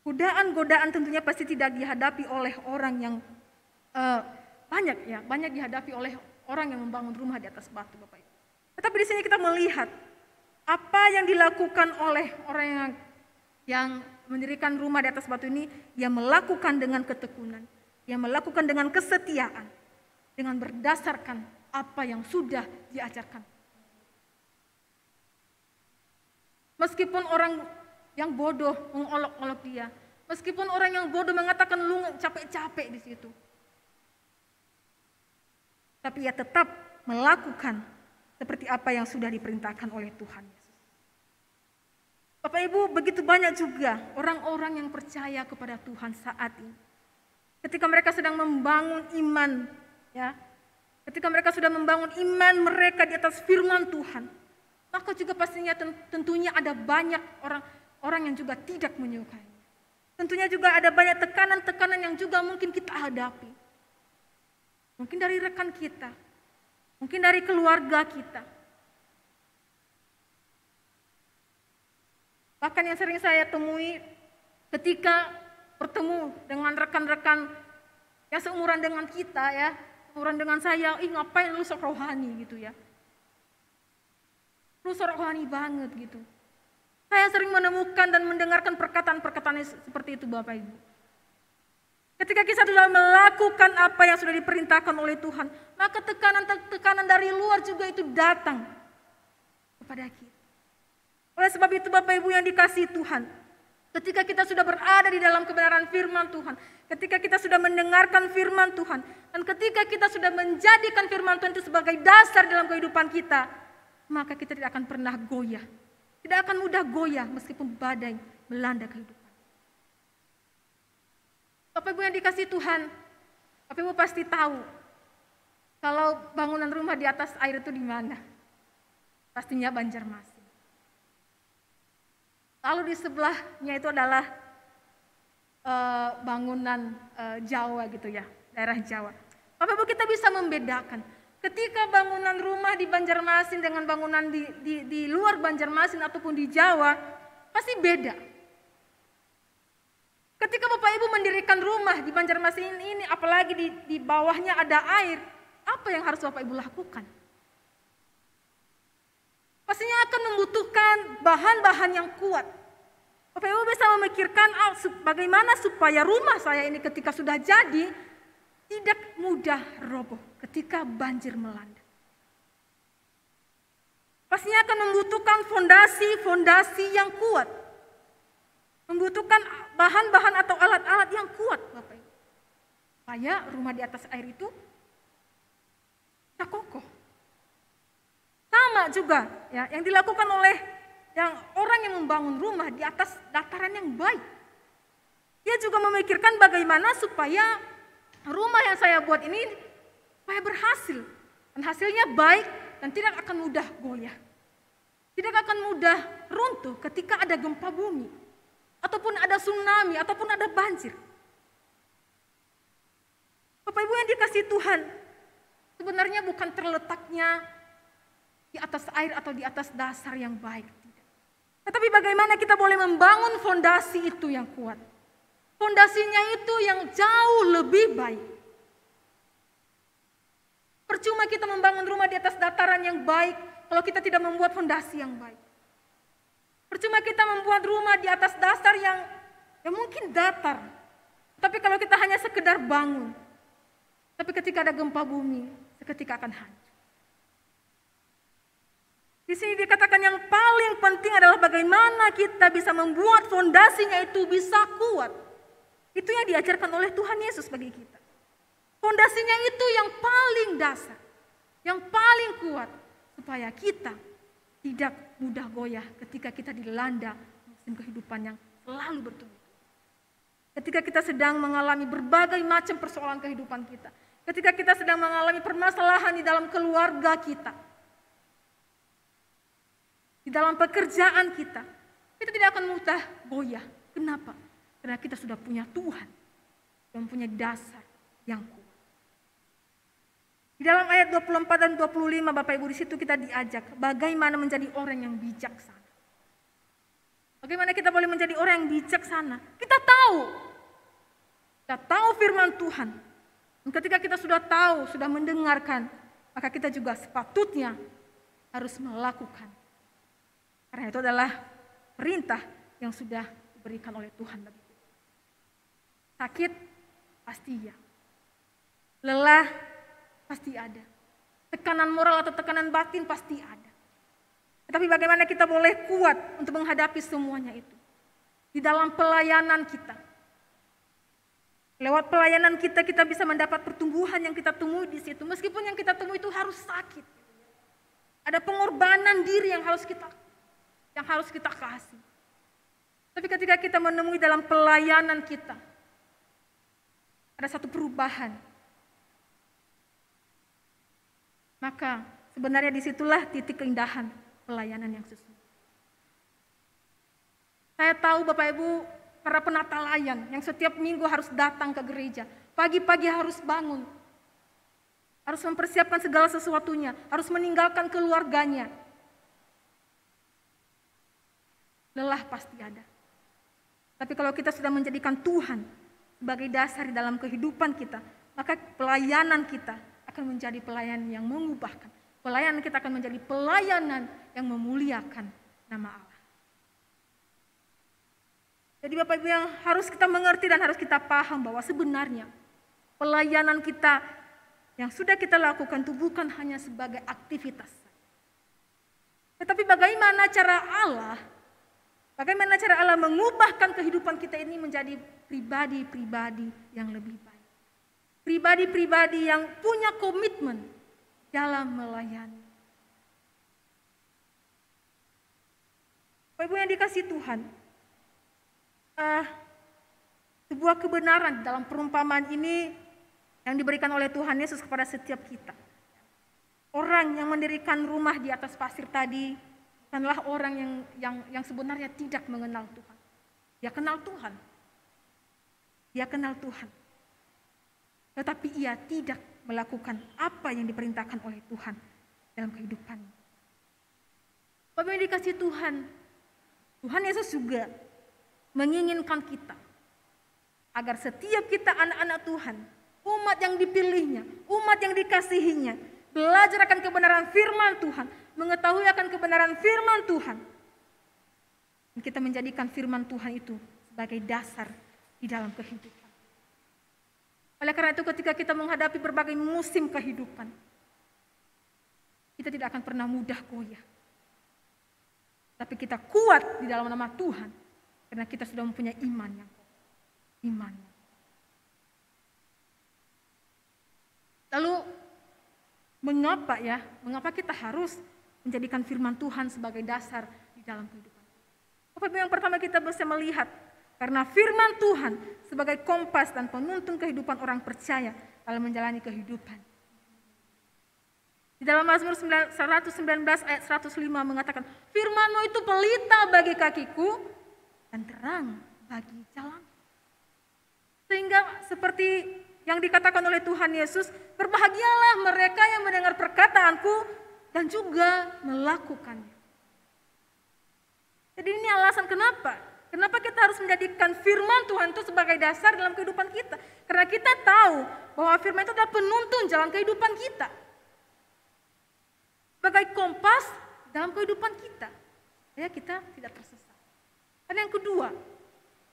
Speaker 5: Godaan-godaan tentunya pasti tidak dihadapi oleh orang yang banyak dihadapi oleh orang yang membangun rumah di atas batu, Bapak Ibu. Tetapi di sini kita melihat apa yang dilakukan oleh orang yang mendirikan rumah di atas batu ini, ia melakukan dengan ketekunan, ia melakukan dengan kesetiaan, dengan berdasarkan apa yang sudah diajarkan. Meskipun orang yang bodoh mengolok-olok dia, meskipun orang yang bodoh mengatakan lu capek-capek di situ, tapi ia tetap melakukan seperti apa yang sudah diperintahkan oleh Tuhan Yesus. Bapak Ibu, begitu banyak juga orang-orang yang percaya kepada Tuhan saat ini. Ketika mereka sedang membangun iman, ya, ketika mereka sudah membangun iman mereka di atas firman Tuhan, maka juga pastinya tentunya ada banyak orang yang juga tidak menyukainya. Tentunya juga ada banyak tekanan-tekanan yang juga mungkin kita hadapi. Mungkin dari rekan kita, mungkin dari keluarga kita. Bahkan yang sering saya temui ketika bertemu dengan rekan-rekan yang seumuran dengan kita ya, seumuran dengan saya, ngapain lu sok rohani gitu ya. Lu sok rohani banget gitu. Saya sering menemukan dan mendengarkan perkataan-perkataan seperti itu Bapak Ibu. Ketika kita sudah melakukan apa yang sudah diperintahkan oleh Tuhan, maka tekanan-tekanan dari luar juga itu datang kepada kita. Oleh sebab itu Bapak Ibu yang dikasihi Tuhan, ketika kita sudah berada di dalam kebenaran firman Tuhan, ketika kita sudah mendengarkan firman Tuhan, dan ketika kita sudah menjadikan firman Tuhan itu sebagai dasar dalam kehidupan kita, maka kita tidak akan pernah goyah. Tidak akan mudah goyah meskipun badai melanda kehidupan. Bapak Ibu yang dikasihi Tuhan, Bapak Ibu pasti tahu kalau bangunan rumah di atas air itu di mana? Pastinya Banjarmasin. Lalu di sebelahnya itu adalah bangunan Jawa gitu ya, daerah Jawa. Bapak Ibu kita bisa membedakan ketika bangunan rumah di Banjarmasin dengan bangunan di luar Banjarmasin ataupun di Jawa pasti beda. Ketika Bapak Ibu mendirikan rumah di Banjarmasin ini, apalagi di bawahnya ada air, apa yang harus Bapak Ibu lakukan? Pastinya akan membutuhkan bahan-bahan yang kuat. Bapak Ibu bisa memikirkan bagaimana supaya rumah saya ini ketika sudah jadi tidak mudah roboh ketika banjir melanda. Pastinya akan membutuhkan fondasi yang kuat. Membutuhkan bahan-bahan atau alat-alat yang kuat Bapak Ibu. Supaya rumah di atas air itu tak kokoh. Sama juga ya yang dilakukan oleh orang yang membangun rumah di atas dataran yang baik. Dia juga memikirkan bagaimana supaya rumah yang saya buat ini supaya berhasil. Dan hasilnya baik dan tidak akan mudah goyah. Tidak akan mudah runtuh ketika ada gempa bumi. Ataupun ada tsunami, ataupun ada banjir. Bapak Ibu yang dikasihi Tuhan, sebenarnya bukan terletaknya di atas air atau di atas dasar yang baik. Tidak. Tetapi bagaimana kita boleh membangun fondasi itu yang kuat. Fondasinya itu yang jauh lebih baik. Percuma kita membangun rumah di atas dataran yang baik kalau kita tidak membuat fondasi yang baik. Percuma kita membuat rumah di atas dasar yang mungkin datar. Tapi kalau kita hanya sekedar bangun, tapi ketika ada gempa bumi, seketika akan hancur. Di sini dikatakan yang paling penting adalah bagaimana kita bisa membuat fondasinya itu bisa kuat. Itu yang diajarkan oleh Tuhan Yesus bagi kita. Fondasinya itu yang paling dasar, yang paling kuat, supaya kita tidak mudah goyah ketika kita dilanda musim kehidupan yang selalu bertumbuh. Ketika kita sedang mengalami berbagai macam persoalan kehidupan kita, ketika kita sedang mengalami permasalahan di dalam keluarga kita, di dalam pekerjaan kita tidak akan mudah goyah. Kenapa? Karena kita sudah punya Tuhan dan punya dasar yang kuat. Di dalam ayat 24 dan 25 Bapak Ibu di situ kita diajak bagaimana menjadi orang yang bijaksana. Bagaimana kita boleh menjadi orang yang bijaksana? Kita tahu firman Tuhan. Dan ketika kita sudah tahu, sudah mendengarkan, maka kita juga sepatutnya harus melakukan. Karena itu adalah perintah yang sudah diberikan oleh Tuhan bagi kita. Sakit pasti ya. Lelah pasti ada. Tekanan moral atau tekanan batin pasti ada. Tetapi bagaimana kita boleh kuat untuk menghadapi semuanya itu? Di dalam pelayanan kita. Lewat pelayanan kita bisa mendapat pertumbuhan yang kita temui di situ. Meskipun yang kita temui itu harus sakit. Ada pengorbanan diri yang harus kita kasih. Tapi ketika kita menemui dalam pelayanan kita, ada satu perubahan. Maka sebenarnya disitulah titik keindahan pelayanan yang sesungguhnya. Saya tahu Bapak Ibu para penata layan yang setiap minggu harus datang ke gereja. Pagi-pagi harus bangun. Harus mempersiapkan segala sesuatunya. Harus meninggalkan keluarganya. Lelah pasti ada. Tapi kalau kita sudah menjadikan Tuhan sebagai dasar di dalam kehidupan kita, maka pelayanan kita akan menjadi pelayanan yang mengubahkan. Pelayanan kita akan menjadi pelayanan yang memuliakan nama Allah. Jadi Bapak Ibu yang harus kita mengerti dan harus kita paham bahwa sebenarnya pelayanan kita yang sudah kita lakukan itu bukan hanya sebagai aktivitas. Tetapi bagaimana cara Allah mengubahkan kehidupan kita ini menjadi pribadi-pribadi yang lebih baik. Pribadi-pribadi yang punya komitmen dalam melayani. Bapak Ibu yang dikasihi Tuhan, sebuah kebenaran dalam perumpamaan ini yang diberikan oleh Tuhan Yesus kepada setiap kita. Orang yang mendirikan rumah di atas pasir tadi bukanlah orang yang sebenarnya tidak mengenal Tuhan. Dia kenal Tuhan. Dia kenal Tuhan. Tetapi ia tidak melakukan apa yang diperintahkan oleh Tuhan dalam kehidupannya. Bapak yang dikasihi Tuhan, Tuhan Yesus juga menginginkan kita agar setiap kita anak-anak Tuhan, umat yang dipilihnya, umat yang dikasihinya, belajar akan kebenaran firman Tuhan, mengetahui akan kebenaran firman Tuhan. Dan kita menjadikan firman Tuhan itu sebagai dasar di dalam kehidupan. Oleh karena itu ketika kita menghadapi berbagai musim kehidupan, kita tidak akan pernah mudah goyah. Tapi kita kuat di dalam nama Tuhan, karena kita sudah mempunyai iman yang kuat. Iman. Lalu mengapa kita harus menjadikan firman Tuhan sebagai dasar di dalam kehidupan? Bapak Ibu, yang pertama kita bisa melihat karena firman Tuhan sebagai kompas dan penuntun kehidupan orang percaya dalam menjalani kehidupan. Di dalam Mazmur 119 ayat 105 mengatakan, firman-Mu itu pelita bagi kakiku dan terang bagi jalan. Sehingga seperti yang dikatakan oleh Tuhan Yesus, berbahagialah mereka yang mendengar perkataanku dan juga melakukannya. Jadi ini alasan kenapa kita harus menjadikan firman Tuhan itu sebagai dasar dalam kehidupan kita. Karena kita tahu bahwa firman itu adalah penuntun jalan kehidupan kita. sebagai kompas dalam kehidupan kita, supaya kita tidak tersesat. Dan yang kedua,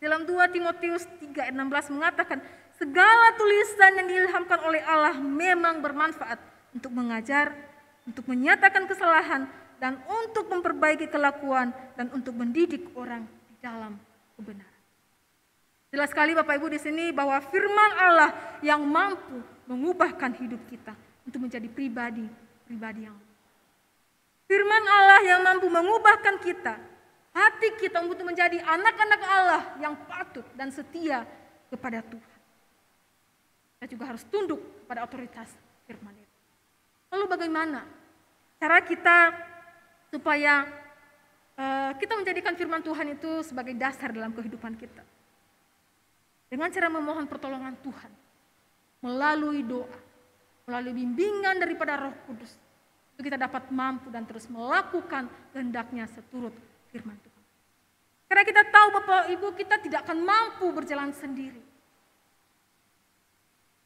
Speaker 5: dalam 2 Timotius 3 ayat 16 mengatakan, segala tulisan yang diilhamkan oleh Allah memang bermanfaat untuk mengajar, untuk menyatakan kesalahan, dan untuk memperbaiki kelakuan, dan untuk mendidik orang di dalam kebenaran. Jelas sekali Bapak Ibu di sini bahwa firman Allah yang mampu mengubahkan hidup kita untuk menjadi pribadi yang firman Allah yang mampu mengubahkan kita, hati kita untuk menjadi anak-anak Allah yang patut dan setia kepada Tuhan. Kita juga harus tunduk pada otoritas firman itu. Lalu bagaimana cara kita supaya kita menjadikan firman Tuhan itu sebagai dasar dalam kehidupan kita? Dengan cara memohon pertolongan Tuhan, melalui doa, melalui bimbingan daripada Roh Kudus, kita dapat mampu dan terus melakukan kehendaknya seturut firman Tuhan. Karena kita tahu Bapak Ibu, kita tidak akan mampu berjalan sendiri.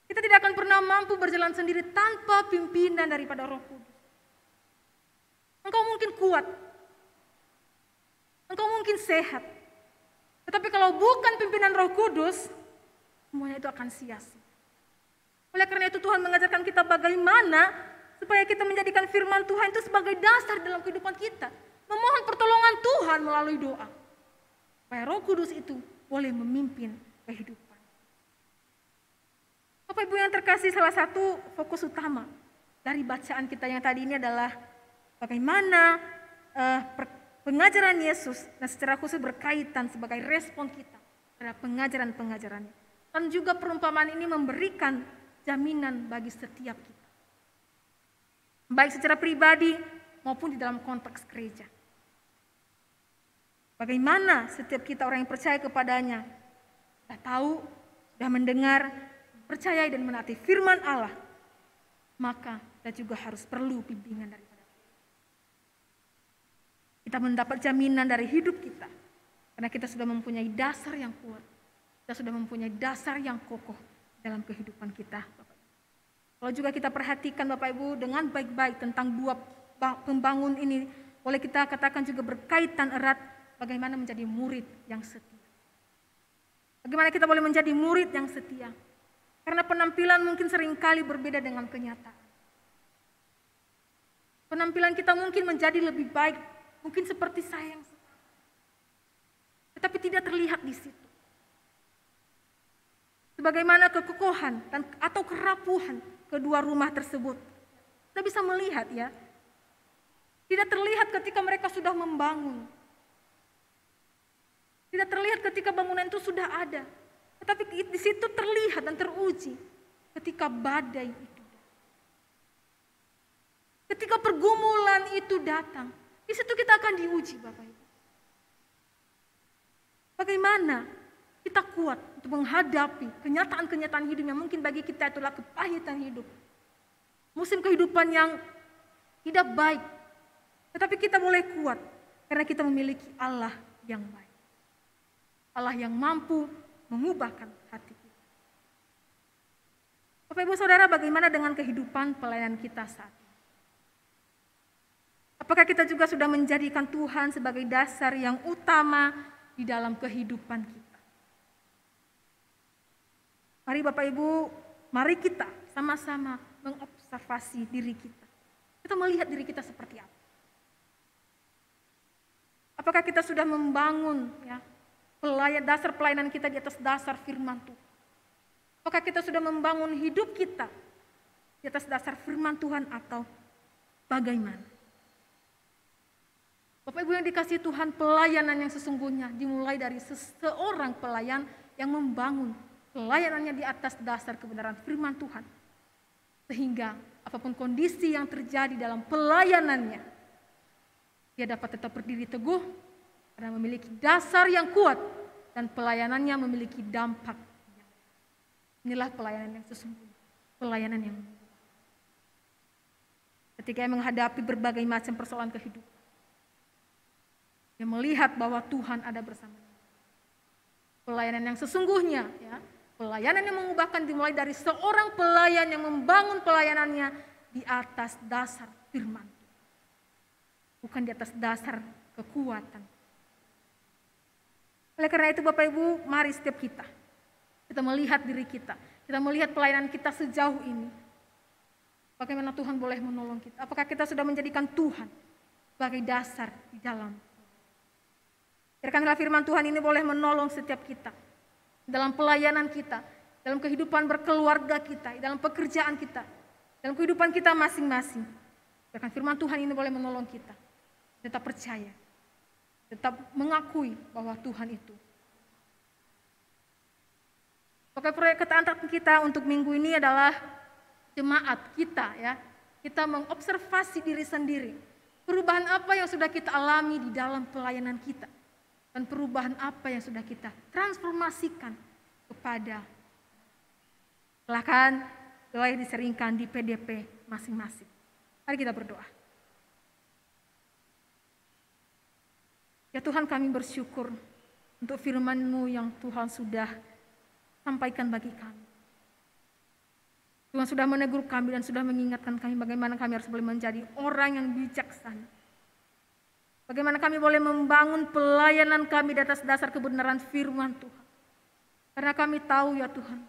Speaker 5: Kita tidak akan pernah mampu berjalan sendiri tanpa pimpinan daripada Roh Kudus. Engkau mungkin kuat, engkau mungkin sehat, tetapi kalau bukan pimpinan Roh Kudus, semuanya itu akan sia-sia. Oleh karena itu Tuhan mengajarkan kita bagaimana supaya kita menjadikan firman Tuhan itu sebagai dasar dalam kehidupan kita. Memohon pertolongan Tuhan melalui doa. Supaya Roh Kudus itu boleh memimpin kehidupan. Bapak Ibu yang terkasih, salah satu fokus utama dari bacaan kita yang tadi ini adalah bagaimana pengajaran Yesus dan secara khusus berkaitan sebagai respon kita terhadap pengajaran-pengajarannya. Dan juga perumpamaan ini memberikan jaminan bagi setiap kita. Baik secara pribadi maupun di dalam konteks gereja. Bagaimana setiap kita orang yang percaya kepadanya sudah tahu, sudah mendengar, percaya dan menaati firman Allah, maka kita juga harus perlu bimbingan daripada Tuhan. Kita mendapat jaminan dari hidup kita karena kita sudah mempunyai dasar yang kuat. Kita sudah mempunyai dasar yang kokoh dalam kehidupan kita. Kalau juga kita perhatikan Bapak Ibu dengan baik-baik tentang dua pembangun ini, boleh kita katakan juga berkaitan erat bagaimana menjadi murid yang setia. Bagaimana kita boleh menjadi murid yang setia? Karena penampilan mungkin seringkali berbeda dengan kenyataan. Penampilan kita mungkin menjadi lebih baik, mungkin seperti saya yang sekarang. Tetapi tidak terlihat di situ. Sebagaimana kekokohan atau kerapuhan kedua rumah tersebut. Kita bisa melihat ya, tidak terlihat ketika mereka sudah membangun. Tidak terlihat ketika bangunan itu sudah ada. Tetapi di situ terlihat dan teruji ketika badai itu datang. Ketika pergumulan itu datang, di situ kita akan diuji Bapak Ibu. Bagaimana kita kuat untuk menghadapi kenyataan-kenyataan hidup yang mungkin bagi kita itulah kepahitan hidup. Musim kehidupan yang tidak baik. Tetapi kita boleh kuat karena kita memiliki Allah yang baik. Allah yang mampu mengubahkan hati kita. Bapak Ibu Saudara, bagaimana dengan kehidupan pelayanan kita saat ini? Apakah kita juga sudah menjadikan Tuhan sebagai dasar yang utama di dalam kehidupan kita? Mari Bapak Ibu, mari kita sama-sama mengobservasi diri kita. Kita melihat diri kita seperti apa. Apakah kita sudah membangun ya, dasar pelayanan kita di atas dasar firman Tuhan? Apakah kita sudah membangun hidup kita di atas dasar firman Tuhan atau bagaimana? Bapak Ibu yang dikasihi Tuhan, pelayanan yang sesungguhnya dimulai dari seseorang pelayan yang membangun pelayanannya di atas dasar kebenaran firman Tuhan. Sehingga apapun kondisi yang terjadi dalam pelayanannya, dia dapat tetap berdiri teguh karena memiliki dasar yang kuat dan pelayanannya memiliki dampak. Inilah pelayanan yang sesungguhnya, pelayanan yang ketika dia menghadapi berbagai macam persoalan kehidupan, dia melihat bahwa Tuhan ada bersamanya. Pelayanan yang sesungguhnya, ya, pelayanan yang mengubahkan dimulai dari seorang pelayan yang membangun pelayanannya di atas dasar firman Tuhan. bukan di atas dasar kekuatan. Oleh karena itu Bapak Ibu, mari setiap kita melihat diri kita melihat pelayanan kita sejauh ini. Bagaimana Tuhan boleh menolong kita? Apakah kita sudah menjadikan Tuhan sebagai dasar di dalam? Biarkanlah firman Tuhan ini boleh menolong setiap kita dalam pelayanan kita, dalam kehidupan berkeluarga kita, dalam pekerjaan kita, dalam kehidupan kita masing-masing. Biarkan firman Tuhan ini boleh menolong kita. Tetap percaya, tetap mengakui bahwa Tuhan itu. Maka proyek ketaatan kita untuk minggu ini adalah jemaat kita ya. Kita mengobservasi diri sendiri. Perubahan apa yang sudah kita alami di dalam pelayanan kita. Dan perubahan apa yang sudah kita transformasikan kepada. Silakan doa yang diseringkan di PDP masing-masing. Mari kita berdoa. Ya Tuhan, kami bersyukur untuk firman-Mu yang Tuhan sudah sampaikan bagi kami. Tuhan sudah menegur kami dan sudah mengingatkan kami bagaimana kami harus boleh menjadi orang yang bijaksana. Bagaimana kami boleh membangun pelayanan kami di atas dasar kebenaran firman Tuhan. Karena kami tahu ya Tuhan,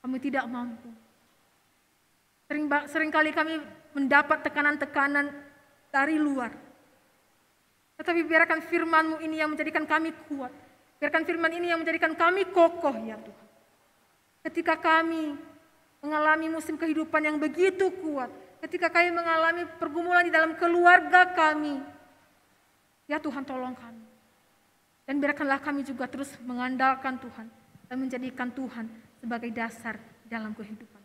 Speaker 5: kami tidak mampu. Seringkali kami mendapat tekanan-tekanan dari luar. Tetapi biarkan firman-Mu ini yang menjadikan kami kuat. Biarkan firman ini yang menjadikan kami kokoh ya Tuhan. Ketika kami mengalami musim kehidupan yang begitu kuat. Ketika kami mengalami pergumulan di dalam keluarga kami. Ya Tuhan, tolong kami. Dan biarkanlah kami juga terus mengandalkan Tuhan. Dan menjadikan Tuhan sebagai dasar dalam kehidupan.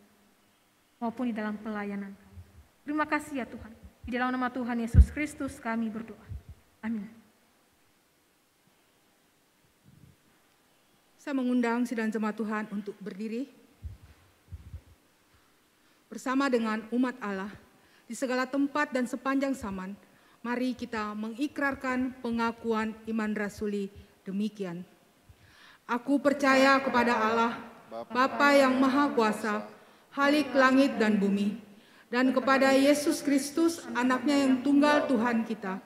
Speaker 5: Maupun di dalam pelayanan kami. Terima kasih ya Tuhan. Di dalam nama Tuhan Yesus Kristus kami berdoa. Amin.
Speaker 3: Saya mengundang sidang jemaat Tuhan untuk berdiri. Bersama dengan umat Allah di segala tempat dan sepanjang zaman, mari kita mengikrarkan pengakuan iman rasuli demikian. Aku percaya kepada Allah, Bapa yang Maha Kuasa, Khalik langit dan bumi, dan kepada Yesus Kristus, anaknya yang tunggal Tuhan kita,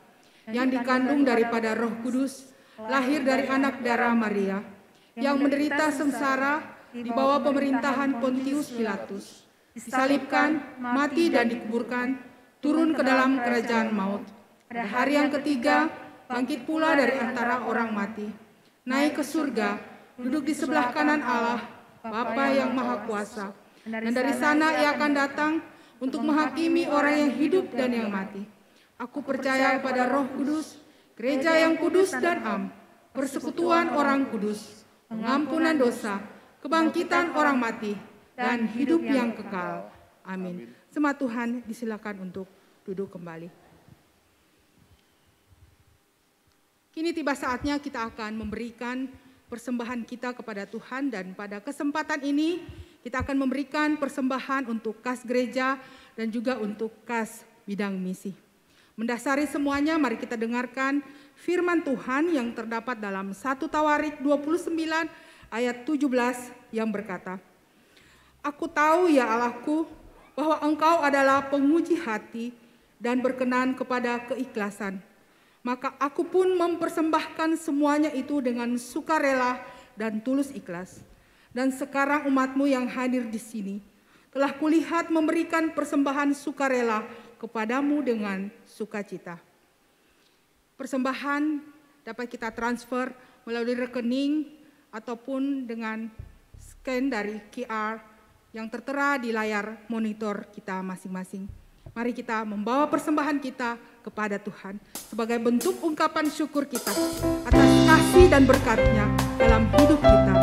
Speaker 3: yang dikandung daripada Roh Kudus, lahir dari anak darah Maria, yang menderita sengsara di bawah pemerintahan Pontius Pilatus, disalibkan, mati dan dikuburkan, turun ke dalam kerajaan maut. Pada hari yang ketiga, bangkit pula dari antara orang mati, naik ke surga, duduk di sebelah kanan Allah, Bapa yang Maha Kuasa. Dan dari sana ia akan datang untuk menghakimi orang yang hidup dan yang mati. Aku percaya kepada Roh Kudus, gereja yang kudus dan am, persekutuan orang kudus, pengampunan dosa, kebangkitan orang mati, dan hidup yang kekal. Amin. Jemaat Tuhan disilakan untuk duduk kembali. Kini tiba saatnya kita akan memberikan persembahan kita kepada Tuhan, dan pada kesempatan ini kita akan memberikan persembahan untuk kas gereja dan juga untuk kas bidang misi. Mendasari semuanya, mari kita dengarkan firman Tuhan yang terdapat dalam 1 Tawarik 29 ayat 17 yang berkata, Aku tahu ya Allahku bahwa Engkau adalah penguji hati dan berkenan kepada keikhlasan. Maka aku pun mempersembahkan semuanya itu dengan sukarela dan tulus ikhlas. Dan sekarang umat-Mu yang hadir di sini telah kulihat memberikan persembahan sukarela kepadamu dengan sukacita. Persembahan dapat kita transfer melalui rekening ataupun dengan scan dari QR yang tertera di layar monitor kita masing-masing. Mari kita membawa persembahan kita kepada Tuhan sebagai bentuk ungkapan syukur kita atas kasih dan berkat-Nya dalam hidup kita.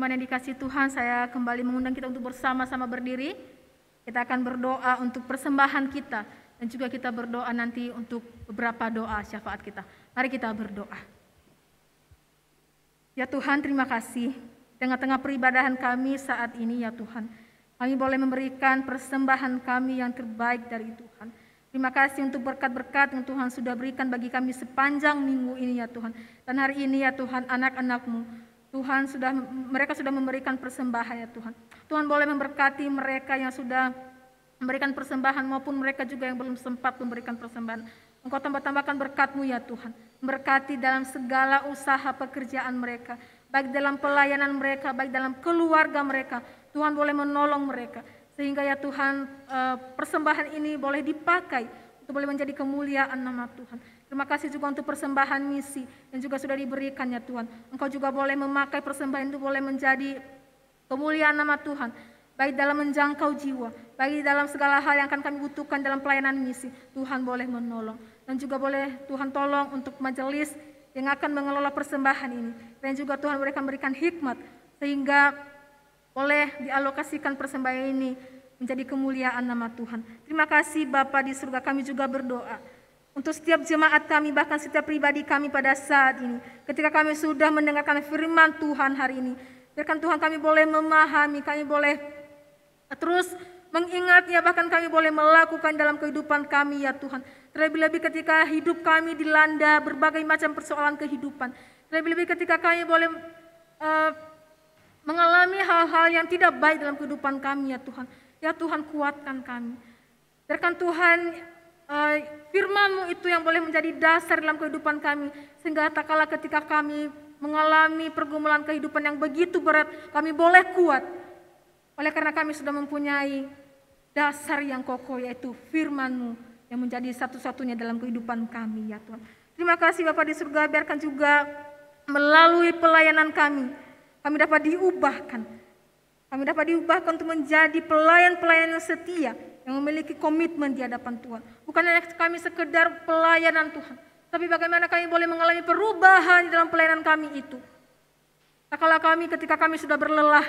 Speaker 5: Teman-teman yang dikasihi Tuhan, saya kembali mengundang kita untuk bersama-sama berdiri. Kita akan berdoa untuk persembahan kita dan juga kita berdoa nanti untuk beberapa doa syafaat kita. Mari kita berdoa. Ya Tuhan, terima kasih. Tengah-tengah peribadahan kami saat ini ya Tuhan, kami boleh memberikan persembahan kami yang terbaik dari Tuhan. Terima kasih untuk berkat-berkat yang Tuhan sudah berikan bagi kami sepanjang minggu ini ya Tuhan. Dan hari ini ya Tuhan, anak-anak-Mu, Tuhan mereka sudah memberikan persembahan ya Tuhan. Tuhan boleh memberkati mereka yang sudah memberikan persembahan maupun mereka juga yang belum sempat memberikan persembahan. Engkau tambah-tambahkan berkat-Mu ya Tuhan. Memberkati dalam segala usaha pekerjaan mereka. Baik dalam pelayanan mereka, baik dalam keluarga mereka. Tuhan boleh menolong mereka. Sehingga ya Tuhan, persembahan ini boleh dipakai untuk boleh menjadi kemuliaan nama Tuhan. Terima kasih juga untuk persembahan misi yang juga sudah diberikan ya Tuhan. Engkau juga boleh memakai persembahan itu boleh menjadi kemuliaan nama Tuhan. Baik dalam menjangkau jiwa, baik dalam segala hal yang akan kami butuhkan dalam pelayanan misi. Tuhan boleh menolong. Dan juga boleh Tuhan tolong untuk majelis yang akan mengelola persembahan ini. Dan juga Tuhan berikan hikmat sehingga boleh dialokasikan persembahan ini menjadi kemuliaan nama Tuhan. Terima kasih Bapa di surga, kami juga berdoa untuk setiap jemaat kami, bahkan setiap pribadi kami pada saat ini. Ketika kami sudah mendengarkan firman Tuhan hari ini, biarkan Tuhan kami boleh memahami, kami boleh terus mengingatnya, bahkan kami boleh melakukan dalam kehidupan kami ya Tuhan. Terlebih-lebih ketika hidup kami dilanda berbagai macam persoalan kehidupan. Terlebih-lebih ketika kami boleh mengalami hal-hal yang tidak baik dalam kehidupan kami ya Tuhan. Ya Tuhan, kuatkan kami. Biarkan Tuhan firman-Mu itu yang boleh menjadi dasar dalam kehidupan kami. Sehingga tak kala ketika kami mengalami pergumulan kehidupan yang begitu berat, kami boleh kuat. Oleh karena kami sudah mempunyai dasar yang kokoh, yaitu firman-Mu yang menjadi satu-satunya dalam kehidupan kami ya Tuhan. Terima kasih Bapa di surga, biarkan juga melalui pelayanan kami dapat diubahkan. Kami dapat diubahkan untuk menjadi pelayan-pelayan yang setia, yang memiliki komitmen di hadapan Tuhan. Bukan hanya kami sekedar pelayanan Tuhan, tapi bagaimana kami boleh mengalami perubahan dalam pelayanan kami itu. Tak kala kami ketika kami sudah berlelah,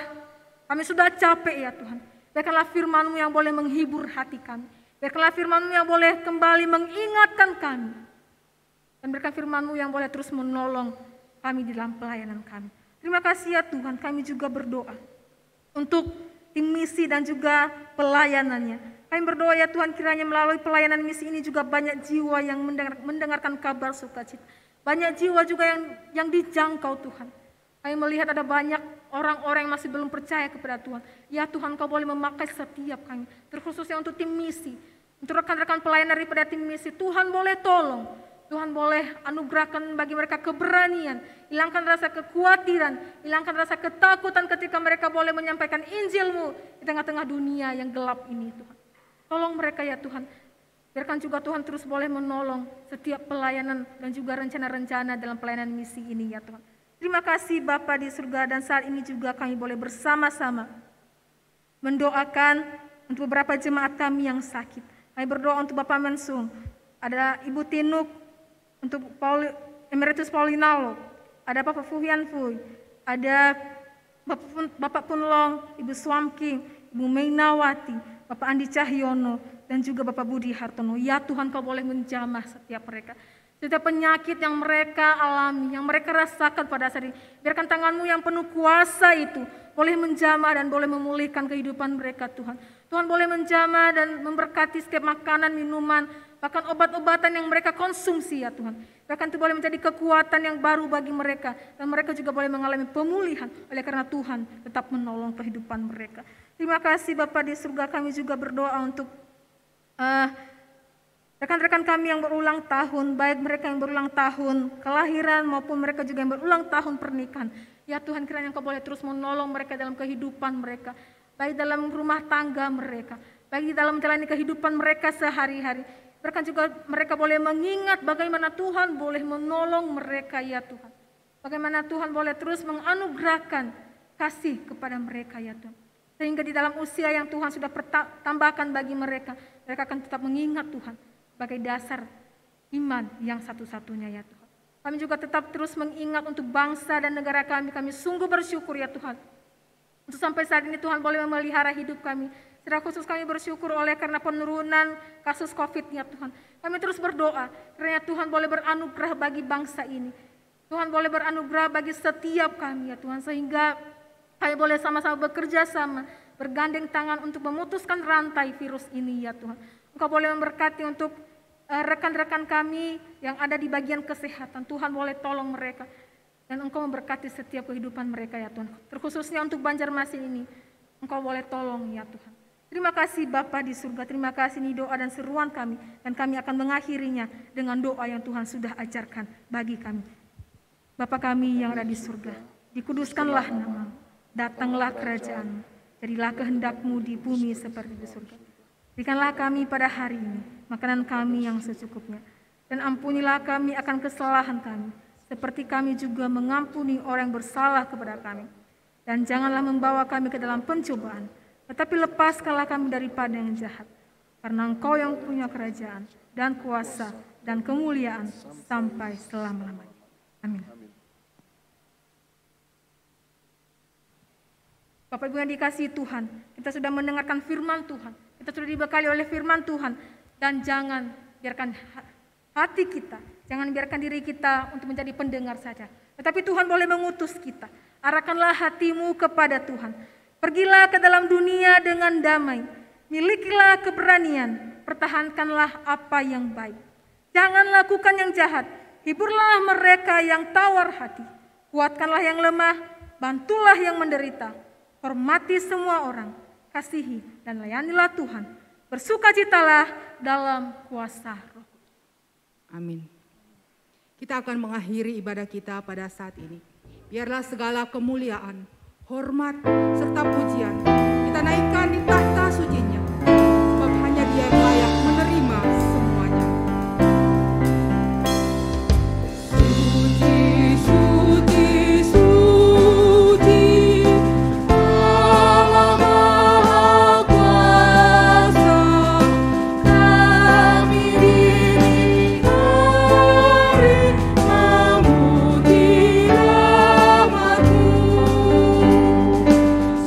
Speaker 5: kami sudah capek ya Tuhan. Biarkanlah firman-Mu yang boleh menghibur hati kami. Biarkanlah firman-Mu yang boleh kembali mengingatkan kami. Dan biarkan firman-Mu yang boleh terus menolong kami di dalam pelayanan kami. Terima kasih ya Tuhan, kami juga berdoa untuk tim misi dan juga pelayanannya. Kami berdoa ya Tuhan, kiranya melalui pelayanan misi ini juga banyak jiwa yang mendengarkan kabar sukacita. Banyak jiwa juga yang dijangkau Tuhan. Kami melihat ada banyak orang-orang yang masih belum percaya kepada Tuhan. Ya Tuhan, Kau boleh memakai setiap kami, terkhususnya untuk tim misi. Untuk rekan-rekan pelayan daripada tim misi, Tuhan boleh tolong. Tuhan boleh anugerahkan bagi mereka keberanian, hilangkan rasa kekhawatiran, hilangkan rasa ketakutan ketika mereka boleh menyampaikan Injil-Mu di tengah-tengah dunia yang gelap ini Tuhan. Tolong mereka ya Tuhan, biarkan juga Tuhan terus boleh menolong setiap pelayanan dan juga rencana-rencana dalam pelayanan misi ini ya Tuhan. Terima kasih Bapa di surga, dan saat ini juga kami boleh bersama-sama mendoakan untuk beberapa jemaat kami yang sakit. Kami berdoa untuk Bapak Mensung, ada Ibu Tinuk, untuk Emeritus Paulinalo, ada Bapak Fuhian Fui, ada Bapak Punlong, Ibu Swamking, Ibu Mainawati, Bapak Andi Cahyono, dan juga Bapak Budi Hartono. Ya Tuhan, Kau boleh menjamah setiap mereka. Setiap penyakit yang mereka alami, yang mereka rasakan pada saat ini, biarkan tangan-Mu yang penuh kuasa itu boleh menjamah dan boleh memulihkan kehidupan mereka Tuhan. Tuhan boleh menjamah dan memberkati setiap makanan, minuman, bahkan obat-obatan yang mereka konsumsi ya Tuhan. Bahkan itu boleh menjadi kekuatan yang baru bagi mereka. Dan mereka juga boleh mengalami pemulihan oleh karena Tuhan tetap menolong kehidupan mereka. Terima kasih Bapa di surga, kami juga berdoa untuk rekan-rekan kami yang berulang tahun, baik mereka yang berulang tahun kelahiran maupun mereka juga yang berulang tahun pernikahan. Ya Tuhan, kiranya Engkau boleh terus menolong mereka dalam kehidupan mereka, baik dalam rumah tangga mereka, baik dalam menjalani kehidupan mereka sehari-hari. Bahkan juga mereka boleh mengingat bagaimana Tuhan boleh menolong mereka ya Tuhan. Bagaimana Tuhan boleh terus menganugerahkan kasih kepada mereka ya Tuhan. Sehingga di dalam usia yang Tuhan sudah tambahkan bagi mereka, mereka akan tetap mengingat Tuhan sebagai dasar iman yang satu-satunya ya Tuhan. Kami juga tetap terus mengingat untuk bangsa dan negara kami. Kami sungguh bersyukur ya Tuhan. Untuk sampai saat ini Tuhan boleh memelihara hidup kami. Secara khusus kami bersyukur oleh karena penurunan kasus COVID ya Tuhan. Kami terus berdoa karena Tuhan boleh beranugerah bagi bangsa ini. Tuhan boleh beranugerah bagi setiap kami ya Tuhan. Sehingga kami boleh sama-sama bekerja sama, bergandeng tangan untuk memutuskan rantai virus ini ya Tuhan. Engkau boleh memberkati untuk rekan-rekan kami yang ada di bagian kesehatan. Tuhan boleh tolong mereka. Dan Engkau memberkati setiap kehidupan mereka ya Tuhan. Terkhususnya untuk Banjarmasin ini. Engkau boleh tolong ya Tuhan. Terima kasih Bapa di surga, terima kasih ini doa dan seruan kami. Dan kami akan mengakhirinya dengan doa yang Tuhan sudah ajarkan bagi kami. Bapa kami yang ada di surga, dikuduskanlah nama-Mu, datanglah kerajaan-Mu, jadilah kehendak-Mu di bumi seperti di surga. Berikanlah kami pada hari ini makanan kami yang secukupnya. Dan ampunilah kami akan kesalahan kami, seperti kami juga mengampuni orang yang bersalah kepada kami. Dan janganlah membawa kami ke dalam pencobaan, tetapi lepaskanlah kami daripada yang jahat. Karena Engkau yang punya kerajaan dan kuasa dan kemuliaan sampai selama-lamanya. Amin. Bapak Ibu yang dikasihi Tuhan, kita sudah mendengarkan firman Tuhan. Kita sudah dibekali oleh firman Tuhan. Dan jangan biarkan hati kita, jangan biarkan diri kita untuk menjadi pendengar saja. Tetapi Tuhan boleh mengutus kita. Arahkanlah hatimu kepada Tuhan. Pergilah ke dalam dunia dengan damai. Milikilah keberanian. Pertahankanlah apa yang baik. Jangan lakukan yang jahat. Hiburlah mereka yang tawar hati. Kuatkanlah yang lemah. Bantulah yang menderita. Hormati semua orang. Kasihi dan layanilah Tuhan. Bersukacitalah dalam kuasa Roh.
Speaker 3: Amin. Kita akan mengakhiri ibadah kita pada saat ini. Biarlah segala kemuliaan, hormat, serta pujian kita naikkan di tahta sucinya, sebab hanya Dia yang layak menerima semuanya. Suci, suci, suci, Allah Maha Kuasa, kami dilingkari memuji nama-Mu.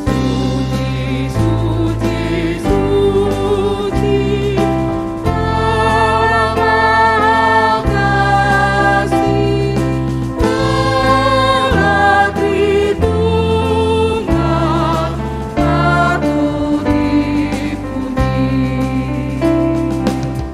Speaker 3: Suci, suci, suci, Allah Maha Kasih, Allah Tritunggal, patut dipuji. Suci,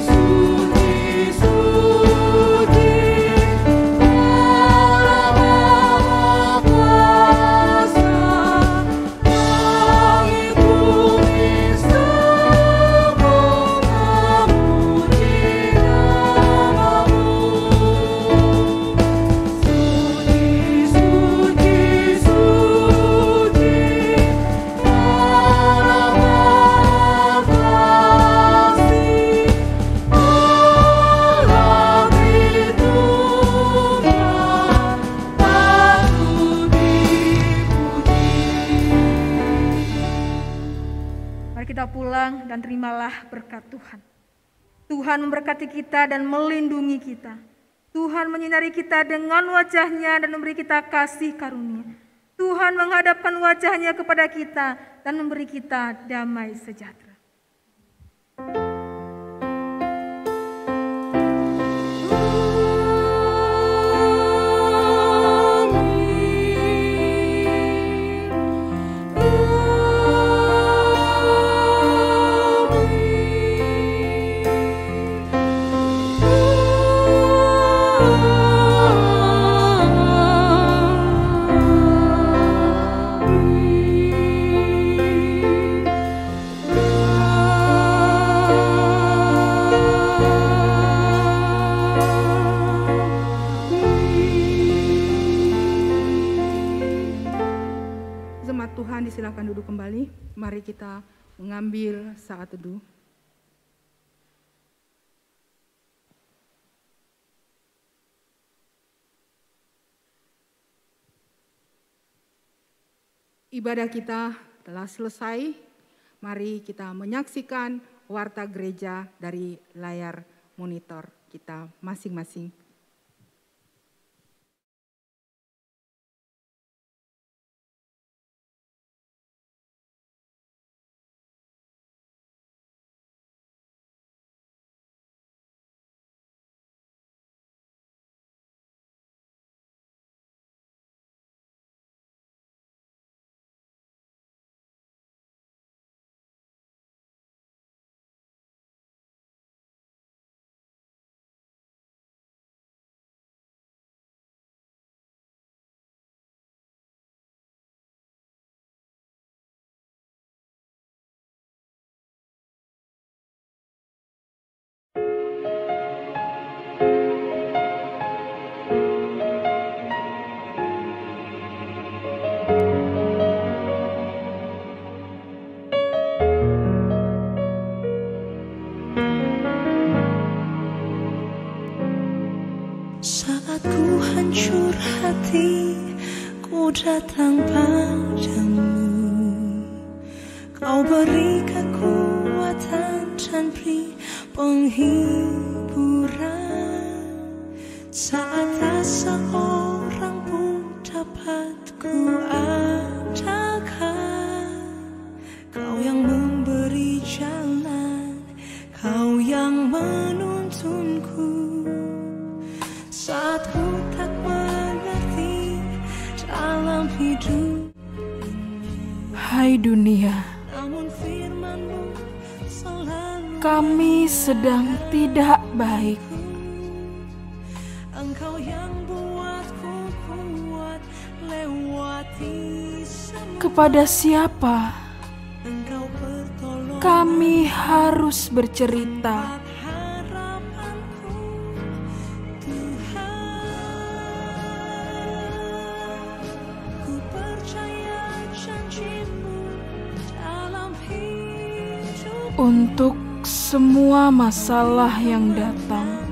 Speaker 3: suci, suci, Allah Maha Kuasa, langit bumi semua memuji nama-Mu. Suci, suci, suci, Allah Maha Kasih, Allah Tritunggal, patut dipuji. Mari kita pulang dan terimalah berkat Tuhan. Tuhan memberkati kita dan melindungi kita. Tuhan menyinari kita dengan wajah-Nya dan memberi kita kasih karunia. Tuhan menghadapkan wajah-Nya kepada kita dan memberi kita damai sejahtera. Jemaat Tuhan disilakan duduk kembali. Mari kita mengambil saat teduh. Ibadah kita telah selesai. Mari kita menyaksikan Warta Gereja dari layar monitor kita masing-masing.
Speaker 1: Saat ku hancur hati, ku datang padamu. Kau beri kekuatan dan beri penghiburan. Saat tak seorang pun dapat ku andalkan, Kau yang memberi jalan, Kau yang menuntunku. Saat ku tak mengerti dalam hidup,
Speaker 2: Hai dunia,
Speaker 1: namun firman-Mu selalu
Speaker 2: kami sedang tidak baik.
Speaker 1: Engkau yang buatku kuat lewati semua.
Speaker 2: Kepada siapa
Speaker 1: Engkau bertolong
Speaker 2: kami harus bercerita?
Speaker 1: harapanku, Tuhan. Ku percaya janji-Mu dalam hidup.
Speaker 2: Untuk semua masalah yang datang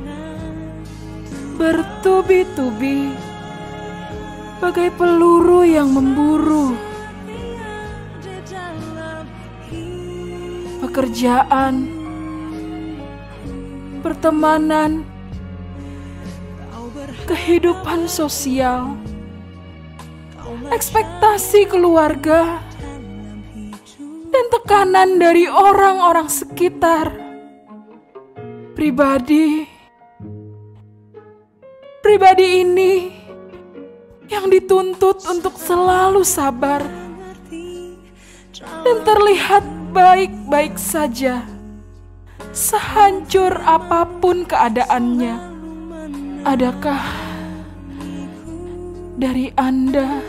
Speaker 2: bertubi-tubi bagai peluru yang memburu, pekerjaan, pertemanan, kehidupan sosial, ekspektasi keluarga, dan tekanan dari orang-orang sekitar. Pribadi ini yang dituntut untuk selalu sabar dan terlihat baik-baik saja, sehancur apapun keadaannya. Adakah dari Anda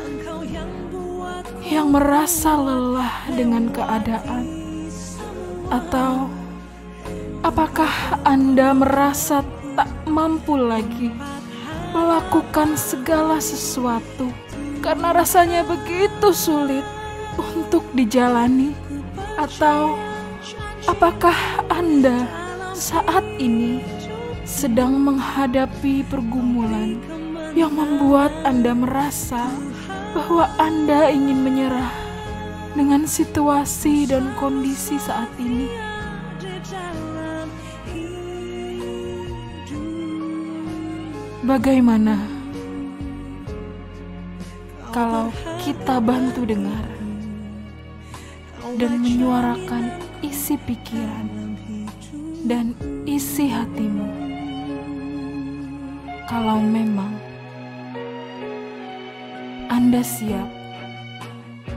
Speaker 2: yang merasa lelah dengan keadaan? Atau apakah Anda merasa tak mampu lagi melakukan segala sesuatu karena rasanya begitu sulit untuk dijalani? Atau apakah Anda saat ini sedang menghadapi pergumulan yang membuat Anda merasa bahwa Anda ingin menyerah dengan situasi dan kondisi saat ini? Bagaimana kalau kita bantu dengar dan menyuarakan isi pikiran dan isi hatimu? Kalau memang Anda siap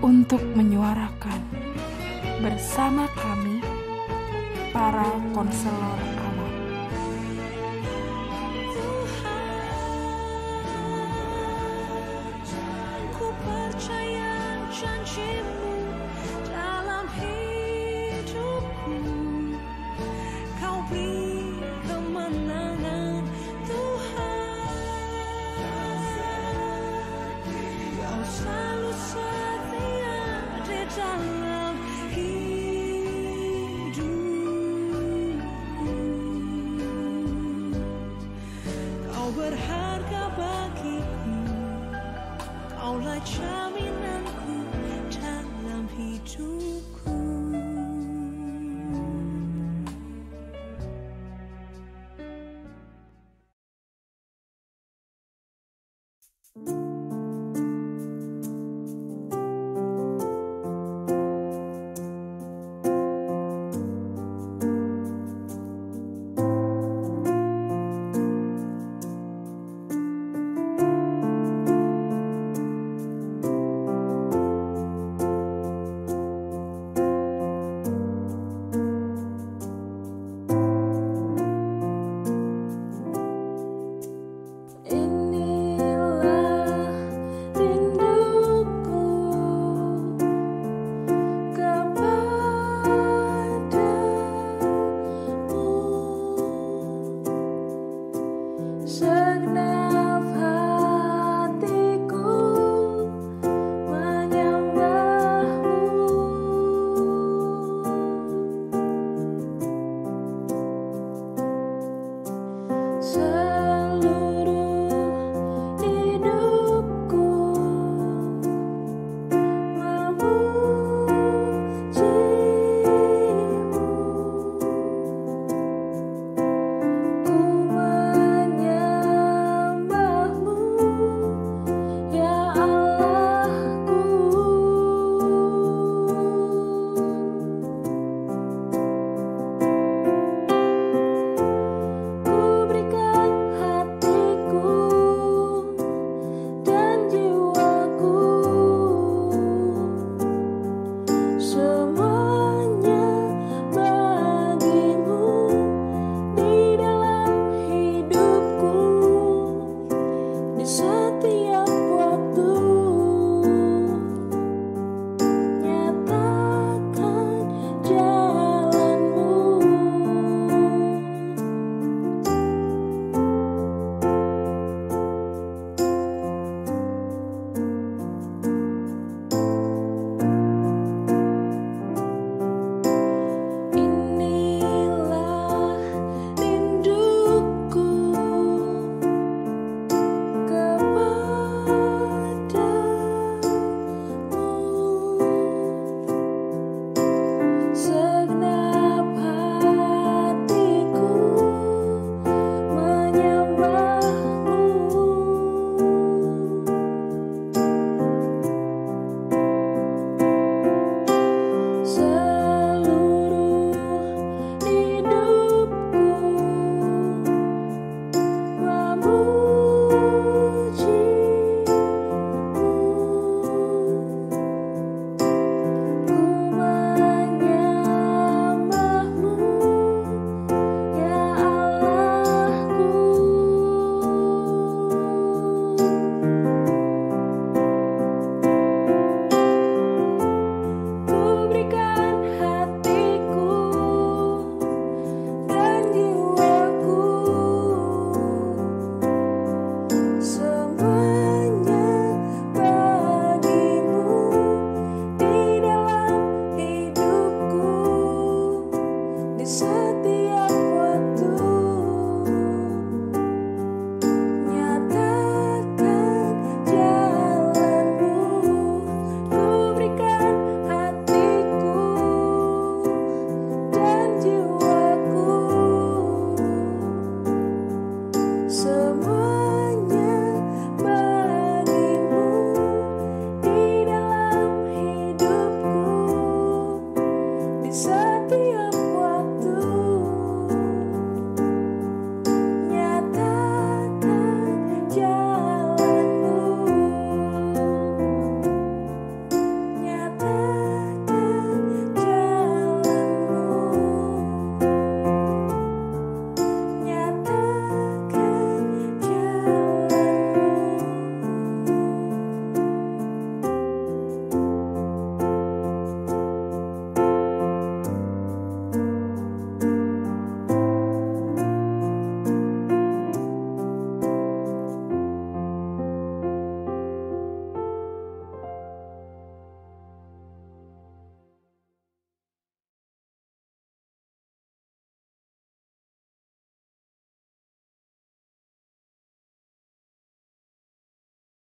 Speaker 2: untuk menyuarakan bersama kami, para konselor anak.
Speaker 1: Ku percaya janji-Mu dalam hidupku. Kau beri kemenangan, Tuhan. Kau selalu setia di dalam hidupku. Kau berharga bagiku, Kaulah jaminanku dalam hidupku. Thank